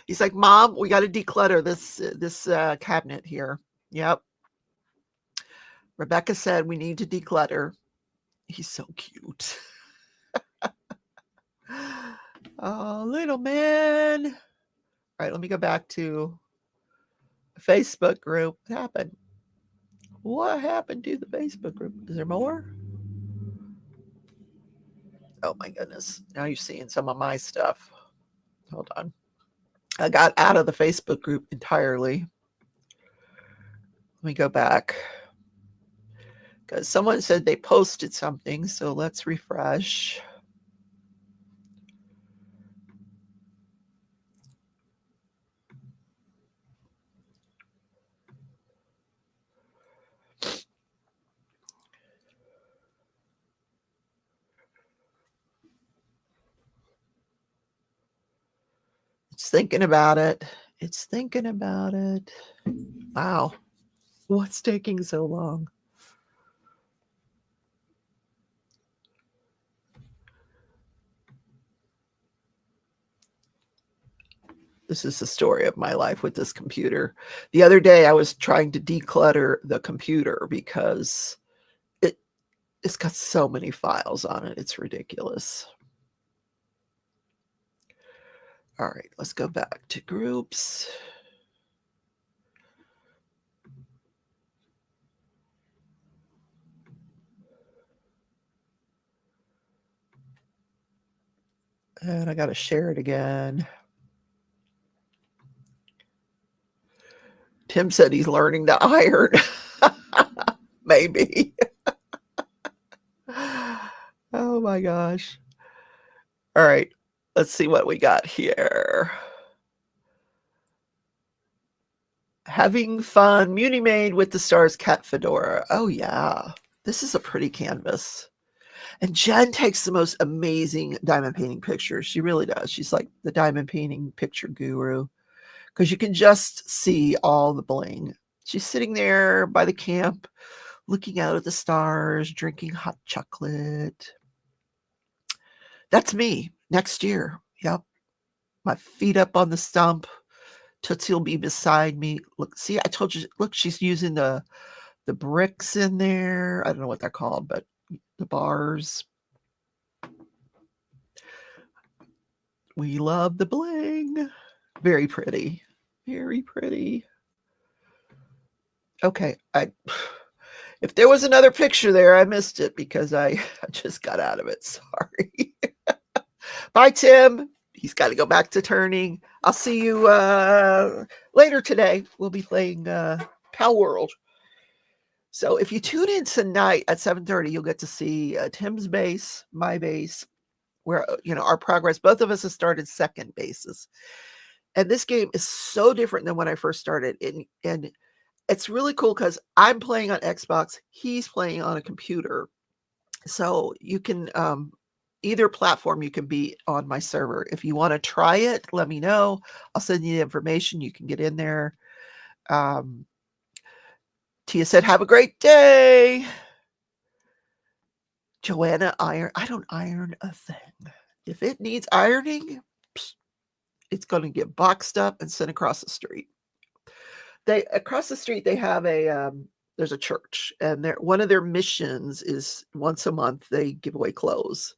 He's like, Mom, we got to declutter this cabinet here. Yep. Rebecca said we need to declutter. He's so cute. Oh, little man. All right, let me go back to the Facebook group. What happened? What happened to the Facebook group? Is there more? Oh my goodness. Now you're seeing some of my stuff. Hold on. I got out of the Facebook group entirely. Let me go back. Because someone said they posted something, so let's refresh. It's thinking about it. It's thinking about it. Wow. What's taking so long? This is the story of my life with this computer. The other day, I was trying to declutter the computer because it's got so many files on it. It's ridiculous. All right, let's go back to groups. And I got to share it again. Tim said he's learning to iron. Maybe. Oh my gosh. All right, let's see what we got here. Having fun, Muni made with the stars cat fedora. Oh yeah, this is a pretty canvas. And Jen takes the most amazing diamond painting pictures. She really does. She's like the diamond painting picture guru because you can just see all the bling. She's sitting there by the camp, looking out at the stars, drinking hot chocolate. That's me next year. Yep. My feet up on the stump. Tootsie will be beside me. Look, see, I told you, look, she's using the bricks in there. I don't know what they're called, but the bars. We love the bling. Very pretty. Very pretty. Okay. If there was another picture there, I missed it because I just got out of it. Sorry. Bye, Tim. He's got to go back to turning. I'll see you later today. We'll be playing Pal World. So if you tune in tonight at 7:30, you'll get to see Tim's base, my base, where our progress. Both of us have started second bases, and this game is so different than when I first started. And it's really cool because I'm playing on Xbox, he's playing on a computer, so you can either platform you can be on my server. If you want to try it, let me know. I'll send you the information. You can get in there. Tia said, have a great day. Joanna iron. I don't iron a thing. If it needs ironing, it's going to get boxed up and sent across the street. Across the street they have there's a church, and one of their missions is once a month they give away clothes.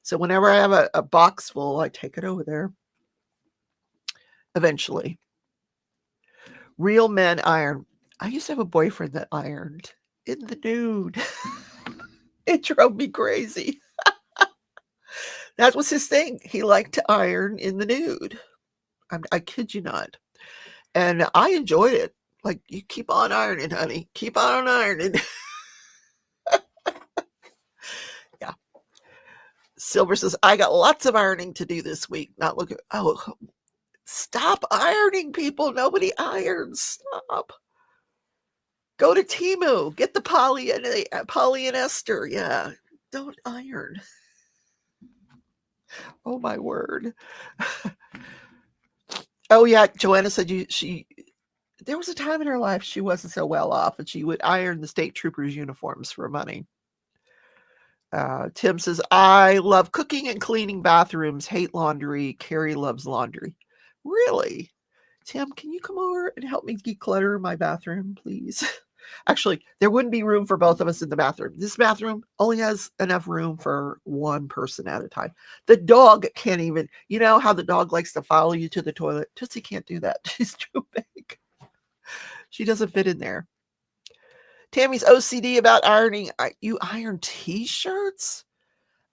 So whenever I have a box full, I take it over there. Eventually. Real men iron. I used to have a boyfriend that ironed in the nude. It drove me crazy. That was his thing. He liked to iron in the nude. I kid you not. And I enjoyed it. Like, you keep on ironing, honey. Keep on ironing. Yeah. Silver says, I got lots of ironing to do this week. Not looking. Oh, stop ironing, people. Nobody irons. Stop. Go to Temu. Get the polyester. Yeah. Don't iron. Oh, my word. Oh, yeah. Joanna said there was a time in her life she wasn't so well off, and she would iron the state troopers' uniforms for money. Tim says, I love cooking and cleaning bathrooms, hate laundry. Carrie loves laundry. Really? Tim, can you come over and help me declutter my bathroom, please? Actually, there wouldn't be room for both of us in the bathroom. This bathroom only has enough room for one person at a time. The dog can't even, you know how the dog likes to follow you to the toilet? Tootsie can't do that. She's too big. She doesn't fit in there. Tammy's OCD about ironing. You iron t-shirts?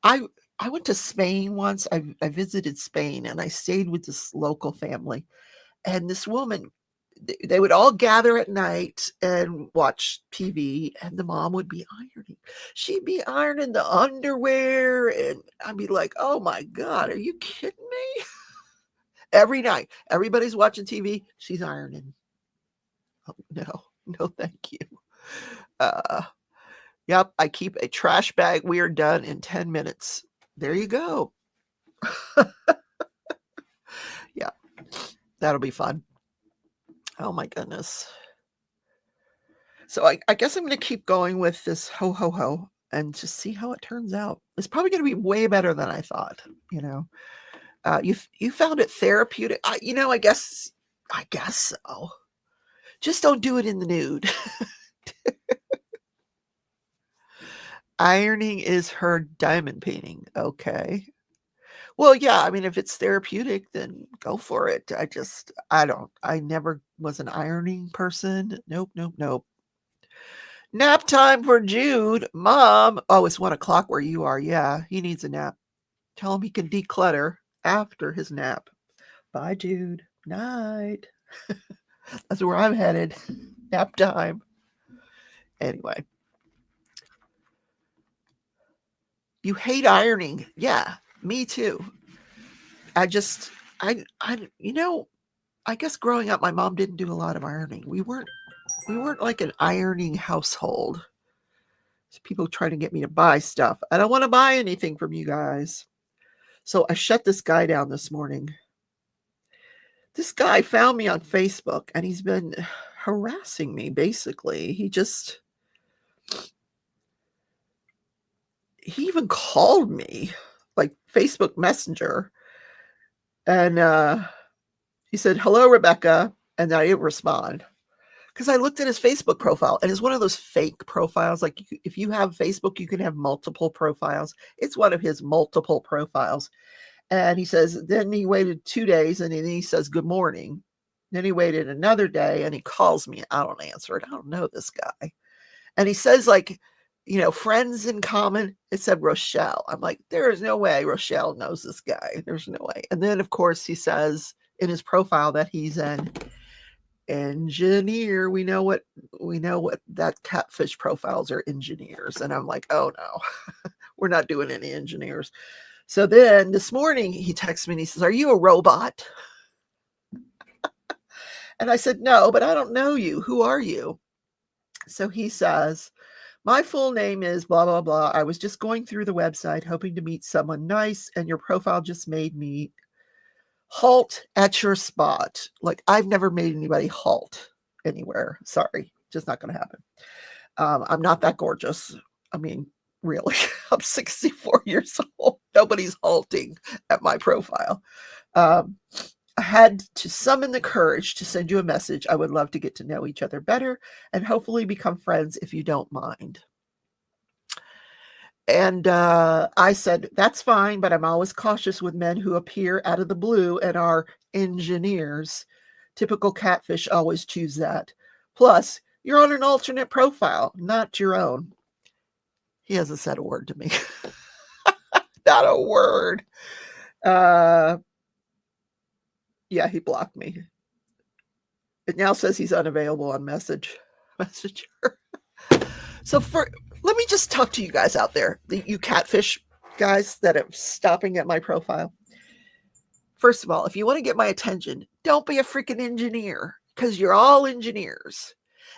I went to Spain once. I visited Spain, and I stayed with this local family. And this woman, they would all gather at night and watch TV, and the mom would be ironing. She'd be ironing the underwear, and I'd be like, oh my God, are you kidding me? Every night, everybody's watching TV, she's ironing. Oh, no, thank you. Yep, I keep a trash bag. We are done in 10 minutes. There you go. Yeah, that'll be fun. Oh my goodness. So I guess I'm going to keep going with this ho ho ho and just see how it turns out. It's probably going to be way better than I thought. You know, you found it therapeutic. I guess so. Just don't do it in the nude. Ironing is her diamond painting. Okay. Well, yeah, I mean, if it's therapeutic, then go for it. I never was an ironing person. Nope. Nap time for Jude. Mom. Oh, it's 1:00 where you are. Yeah, he needs a nap. Tell him he can declutter after his nap. Bye, Jude. Night. That's where I'm headed. Nap time. Anyway. You hate ironing. Yeah, me too. I guess growing up, my mom didn't do a lot of ironing. We weren't like an ironing household. So people try to get me to buy stuff. I don't want to buy anything from you guys. So I shut this guy down this morning. This guy found me on Facebook, and he's been harassing me, basically. He even called me, like Facebook Messenger. And he said, hello, Rebecca. And I didn't respond because I looked at his Facebook profile, and it's one of those fake profiles. Like, if you have Facebook, you can have multiple profiles. It's one of his multiple profiles. And he says, then he waited 2 days, and then he says, good morning. Then he waited another day, and he calls me. I don't answer it. I don't know this guy. And he says, like, friends in common. It said Rochelle. I'm like, there is no way Rochelle knows this guy. There's no way. And then, of course, he says in his profile that he's an engineer. We know what that catfish profiles are, engineers. And I'm like, oh no, we're not doing any engineers. So then this morning he texts me and he says, are you a robot? And I said, no, but I don't know you. Who are you? So he says, my full name is blah, blah, blah. I was just going through the website hoping to meet someone nice, and your profile just made me halt at your spot. Like, I've never made anybody halt anywhere. Sorry, just not going to happen. I'm not that gorgeous. I mean, really. I'm 64 years old. Nobody's halting at my profile. I had to summon the courage to send you a message. I would love to get to know each other better and hopefully become friends if you don't mind. And I said, that's fine, but I'm always cautious with men who appear out of the blue and are engineers. Typical catfish always choose that. Plus, you're on an alternate profile, not your own. He hasn't said a word to me. Not a word. Yeah, he blocked me. It now says he's unavailable on Messenger. So let me just talk to you guys out there, you catfish guys that are stopping at my profile. First of all, if you want to get my attention, don't be a freaking engineer, because you're all engineers.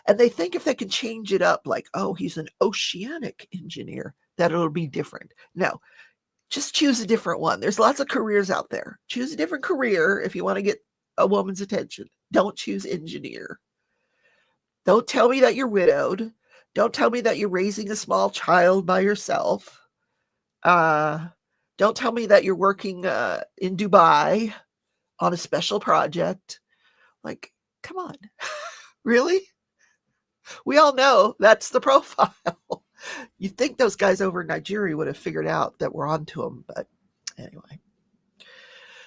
And they think if they can change it up, like, oh, he's an oceanic engineer, that it'll be different. No, just choose a different one. There's lots of careers out there. Choose a different career if you want to get a woman's attention. Don't choose engineer. Don't tell me that you're widowed. Don't tell me that you're raising a small child by yourself. Don't tell me that you're working in Dubai on a special project. Like, come on. Really? We all know that's the profile. You'd think those guys over in Nigeria would have figured out that we're onto them, but anyway.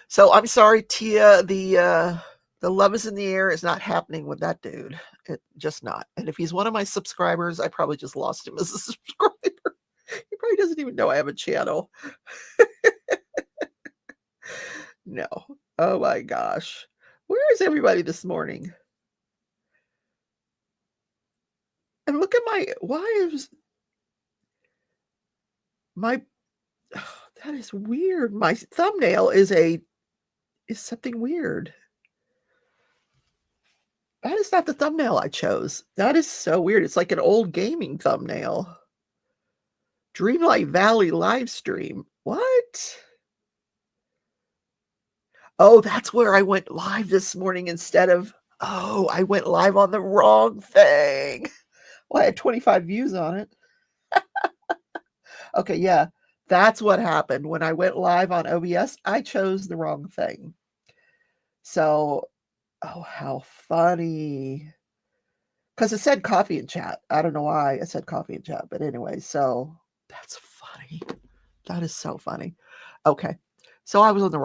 So I'm sorry, Tia, the love is in the air is not happening with that dude. It just not. And if he's one of my subscribers, I probably just lost him as a subscriber. He probably doesn't even know I have a channel. No. Oh my gosh. Where is everybody this morning? And look at why is my, oh, that is weird. My thumbnail is something weird. That is not the thumbnail I chose. That is so weird. It's like an old gaming thumbnail. Dreamlight Valley live stream. What? Oh, that's where I went live this morning instead of, oh, I went live on the wrong thing. Well, I had 25 views on it. Okay, yeah, that's what happened. When I went live on OBS, I chose the wrong thing. So, oh, how funny. Because it said coffee and chat. I don't know why I said coffee and chat, but anyway, so that's funny. That is so funny. Okay. So I was on the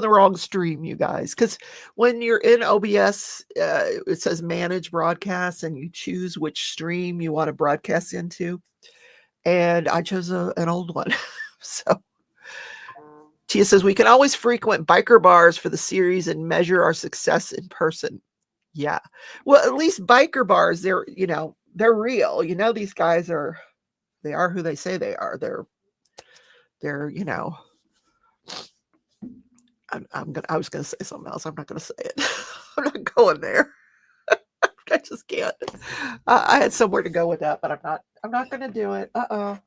wrong stream, you guys, because when you're in OBS, it says manage broadcasts and you choose which stream you want to broadcast into. And I chose an old one. So Tia says, we can always frequent biker bars for the series and measure our success in person. Yeah. Well, at least biker bars, they're real. These guys they are who they say they are. They're I was going to say something else. I'm not going to say it. I'm not going there. I just can't. I had somewhere to go with that, but I'm not going to do it. I'm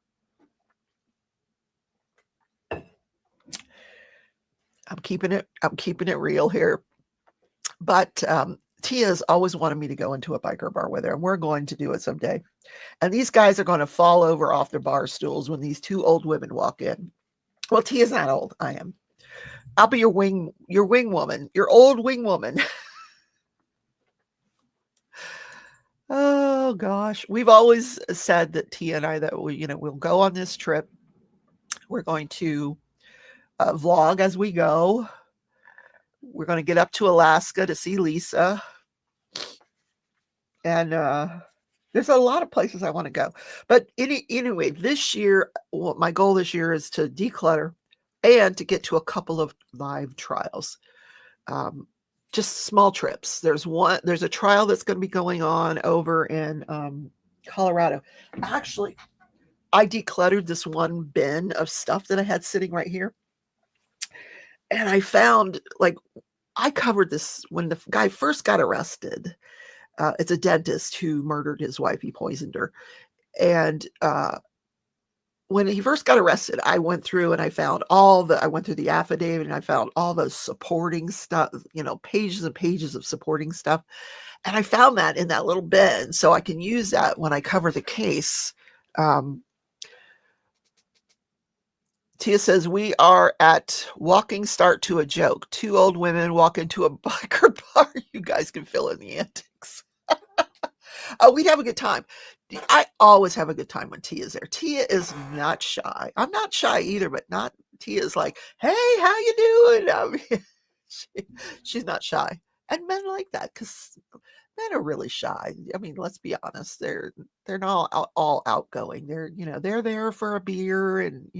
keeping it real here. But Tia's always wanted me to go into a biker bar with her, and we're going to do it someday. And these guys are going to fall over off their bar stools when these two old women walk in. Well, Tia's not old. I am. I'll be your wing woman, your old wing woman. Oh gosh, we've always said that Tia and I that we'll go on this trip. We're going to vlog as we go. We're going to get up to Alaska to see Lisa, and there's a lot of places I want to go. But anyway, this year, my goal this year is to declutter and to get to a couple of live trials. Just small trips. There's a trial that's going to be going on over in Colorado. Actually, I decluttered this one bin of stuff that I had sitting right here. And I found, I covered this when the guy first got arrested. It's a dentist who murdered his wife. He poisoned her. And when he first got arrested, I went through and I found I went through the affidavit and I found all the supporting stuff, pages and pages of supporting stuff. And I found that in that little bin. So I can use that when I cover the case. Tia says, we are at walking start to a joke. 2 old women walk into a biker bar. You guys can fill in the antics. Oh, we'd have a good time. I always have a good time when Tia's there. Tia is not shy. I'm not shy either, but not Tia's like, hey, how you doing? I mean, she's not shy. And men like that because men are really shy. I mean, let's be honest. They're not all outgoing. They're there for a beer and,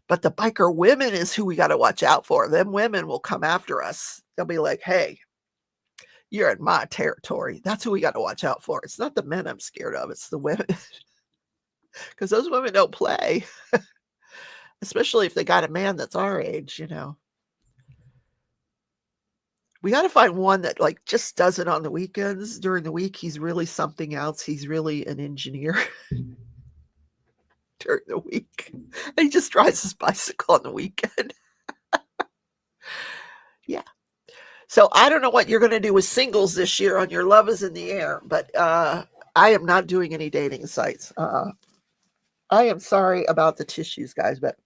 but the biker women is who we got to watch out for. Them women will come after us. They'll be like, hey, you're in my territory. That's who we got to watch out for. It's not the men I'm scared of. It's the women. Because those women don't play. Especially if they got a man that's our age, We got to find one that like just does it on the weekends. During the week, he's really something else. He's really an engineer during the week. And he just drives his bicycle on the weekend. Yeah. So I don't know what you're going to do with singles this year on your Love is in the Air, but I am not doing any dating sites. I am sorry about the tissues, guys, but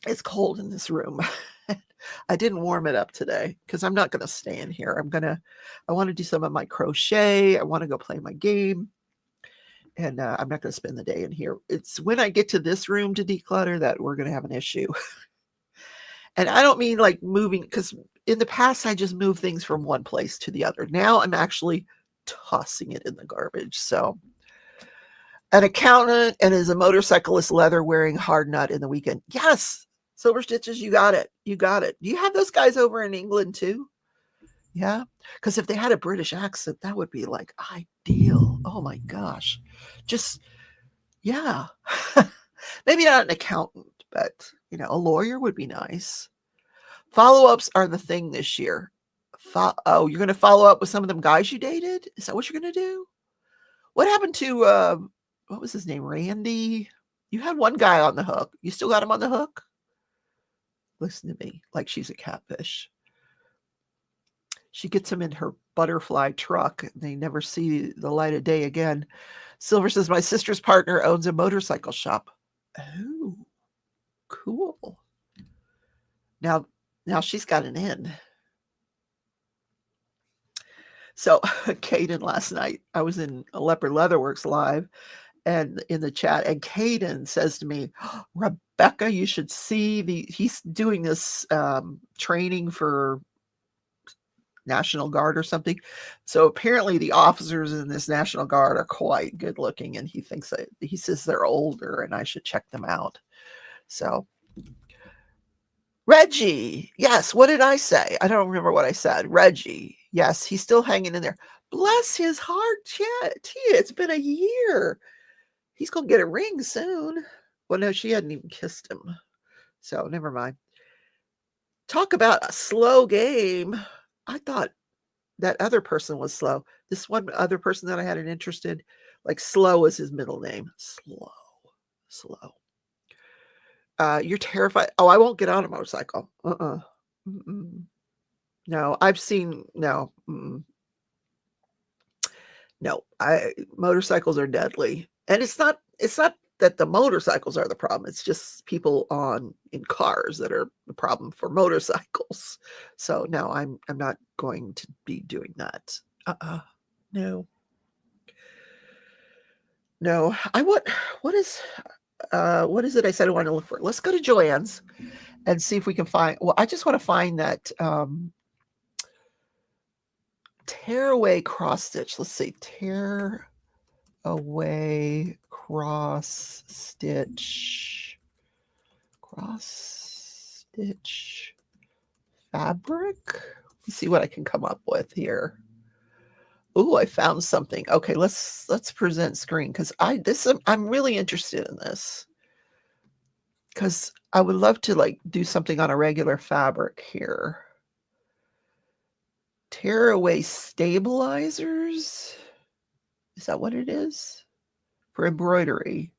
it's cold in this room. I didn't warm it up today because I'm not going to stay in here. I want to do some of my crochet. I want to go play my game. And I'm not going to spend the day in here. It's when I get to this room to declutter that we're going to have an issue. And I don't mean like moving, because in the past, I just moved things from one place to the other. Now I'm actually tossing it in the garbage. So an accountant and is a motorcyclist leather wearing hard nut in the weekend. Yes. Silver Stitches, you got it. You got it. Do you have those guys over in England too? Yeah. Because if they had a British accent, that would be like ideal. Oh my gosh. Just, yeah. Maybe not an accountant, but a lawyer would be nice. Follow-ups are the thing this year. You're going to follow up with some of them guys you dated? Is that what you're going to do? What happened to, what was his name? Randy? You had one guy on the hook. You still got him on the hook? Listen to me, like she's a catfish. She gets him in her butterfly truck. And they never see the light of day again. Silver says, my sister's partner owns a motorcycle shop. Oh, cool. Now she's got an in. So Caden last night, I was in Leopard Leatherworks Live and in the chat, and Caden says to me, Rebecca, you should see he's doing this training for National Guard or something. So apparently the officers in this National Guard are quite good looking, and he says they're older and I should check them out. So Reggie, yes, what did I say? I don't remember what I said. Reggie, yes, he's still hanging in there. Bless his heart, Tia, it's been a year. He's gonna get a ring soon. Well, no, she hadn't even kissed him. So never mind. Talk about a slow game. I thought that other person was slow. This one other person that I had an interest in, like Slow is his middle name. Slow. You're terrified. Oh, I won't get on a motorcycle. No, I've seen, no. No, motorcycles are deadly. And it's not that the motorcycles are the problem. It's just people in cars that are the problem for motorcycles. So no, I'm not going to be doing that. No. What is it I said I want to look for? Let's go to Joanne's and see if we can find, well, I just want to find that tearaway cross stitch. Let's see, tear away cross stitch fabric. Let's see what I can come up with here. Oh, I found something. Okay, let's present screen because I'm really interested in this because I would love to like do something on a regular fabric here. Tearaway stabilizers. Is that what it is? For embroidery.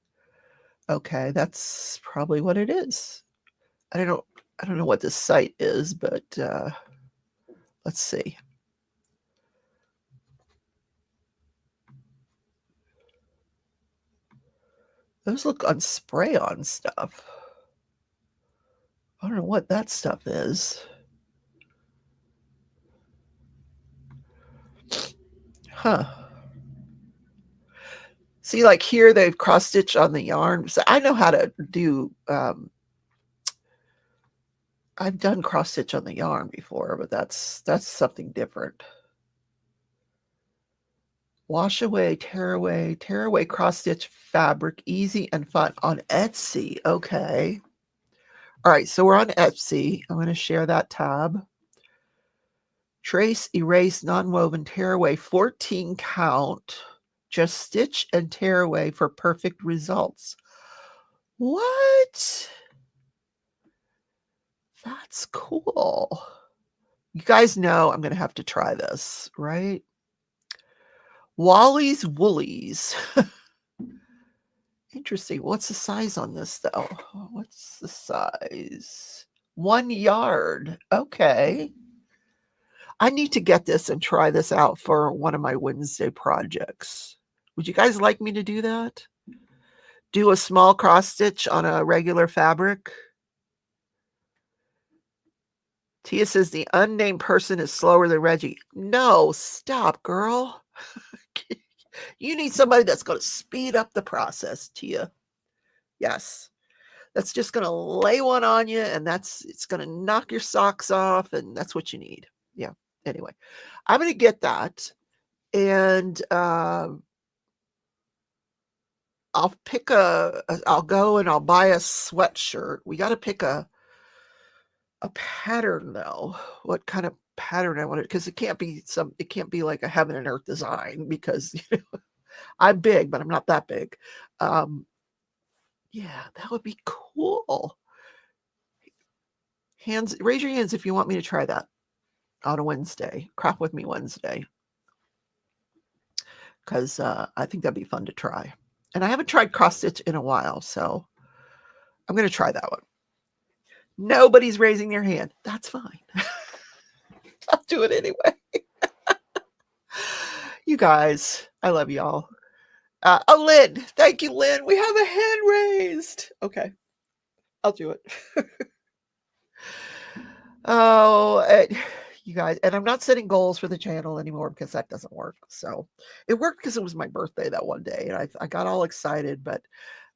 Okay, that's probably what it is. I don't know what this site is, but let's see. Those look on spray-on stuff. don't know what that stuff is. Huh. See, like here they've cross stitched on the yarn. So I know how to do, I've done cross stitch on the yarn before, but that's something different. Wash away, tear away cross stitch fabric, easy and fun on Etsy. Okay. All right, so we're on Etsy. I'm going to share that tab. Trace, erase, non-woven, tear away, 14 count. Just stitch and tear away for perfect results. What? That's cool. You guys know I'm going to have to try this, right? Wally's Woolies. Interesting. What's the size on this, though? What's the size? 1 yard. Okay. I need to get this and try this out for one of my Wednesday projects. Would you guys like me to do that? Do a small cross stitch on a regular fabric? Tia says the unnamed person is slower than Reggie. No, stop, girl. You need somebody that's going to speed up the process, Tia. Yes. That's just going to lay one on you, and it's going to knock your socks off, and that's what you need. Yeah. Anyway, I'm going to get that, and I'll go and I'll buy a sweatshirt. We got to pick a pattern, though. What kind of pattern I want it, because it can't be like a heaven and earth design, because I'm big, but I'm not that big. Yeah, that would be cool. Raise your hands if you want me to try that on a Wednesday. Crop with me Wednesday, because I think that'd be fun to try. And I haven't tried cross stitch in a while, so I'm going to try that one. Nobody's raising their hand. That's fine. I'll do it anyway. You guys, I love y'all. Oh, Lynn. Thank you, Lynn. We have a hand raised. Okay. I'll do it. Oh, you guys. And I'm not setting goals for the channel anymore because that doesn't work. So it worked because it was my birthday that one day. And I got all excited. But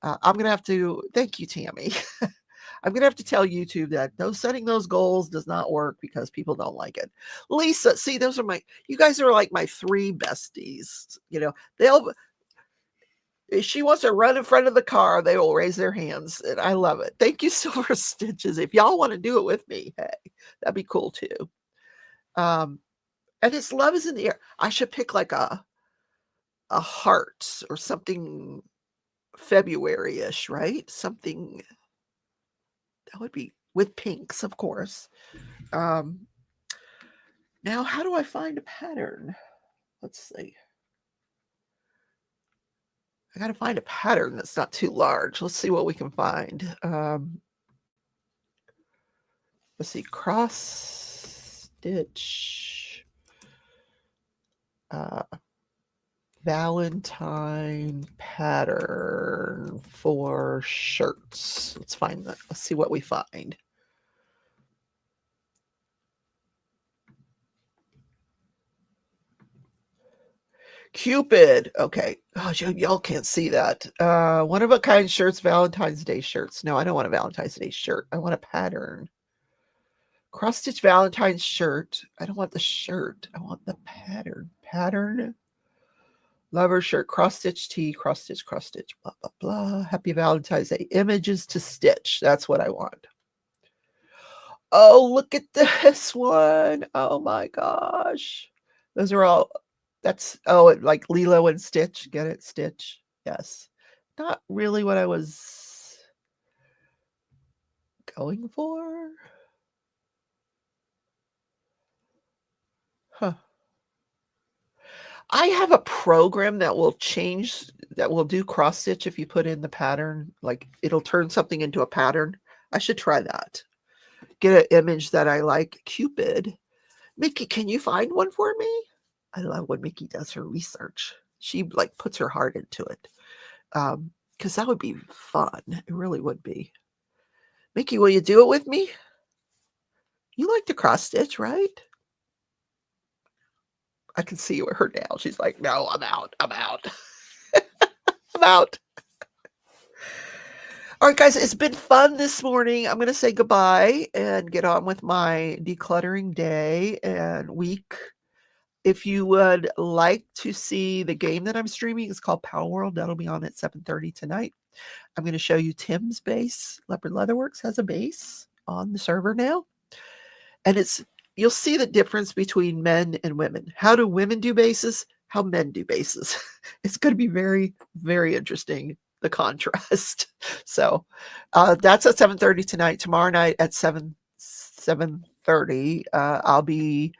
I'm going to have to. Thank you, Tammy. I'm going to have to tell YouTube that setting those goals does not work because people don't like it. Lisa, see, you guys are like my 3 besties. If she wants to run in front of the car, they will raise their hands. And I love it. Thank you, Silver Stitches. If y'all want to do it with me, hey, that'd be cool too. And it's love is in the air. I should pick like a heart or something February-ish, right? Something that would be with pinks, of course. Now, how do I find a pattern? Let's see. I got to find a pattern that's not too large. Let's see what we can find. Let's see. Cross stitch. Valentine pattern for shirts. Let's find that. Let's see what we find. Cupid. Okay. Oh, y'all can't see that. One of a kind shirts, Valentine's Day shirts. No, I don't want a Valentine's Day shirt. I want a pattern. Cross stitch Valentine's shirt. I don't want the shirt. I want the pattern. Pattern. Lover shirt. Cross stitch tee. Cross stitch. Blah, blah, blah. Happy Valentine's Day. Images to stitch. That's what I want. Oh, look at this one. Oh my gosh. Those are all. Like Lilo and Stitch. Get it? Stitch. Yes. Not really what I was going for. Huh. I have a program that will do cross stitch if you put in the pattern. Like it'll turn something into a pattern. I should try that. Get an image that I like. Cupid. Mickey, can you find one for me? I love when Mickey does her research. She like puts her heart into it. Because that would be fun. It really would be. Mickey, will you do it with me? You like to cross stitch, right? I can see her now. She's like, no, I'm out. I'm out. I'm out. All right, guys, it's been fun this morning. I'm going to say goodbye and get on with my decluttering day and week. If you would like to see the game that I'm streaming, it's called Power World. That'll be on at 7:30 tonight. I'm going to show you Tim's base. Leopard Leatherworks has a base on the server now. And you'll see the difference between men and women. How do women do bases? How men do bases. It's going to be very, very interesting, the contrast. So that's at 7:30 tonight. Tomorrow night at 7:30, I'll be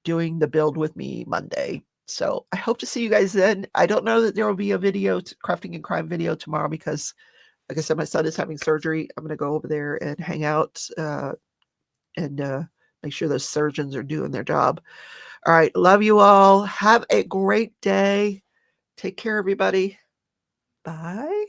doing the build with me Monday. So I hope to see you guys then. I don't know that there will be a video, crafting and crime video tomorrow because, like I said, my son is having surgery. I'm going to go over there and hang out and make sure those surgeons are doing their job. All right. Love you all. Have a great day. Take care, everybody. Bye.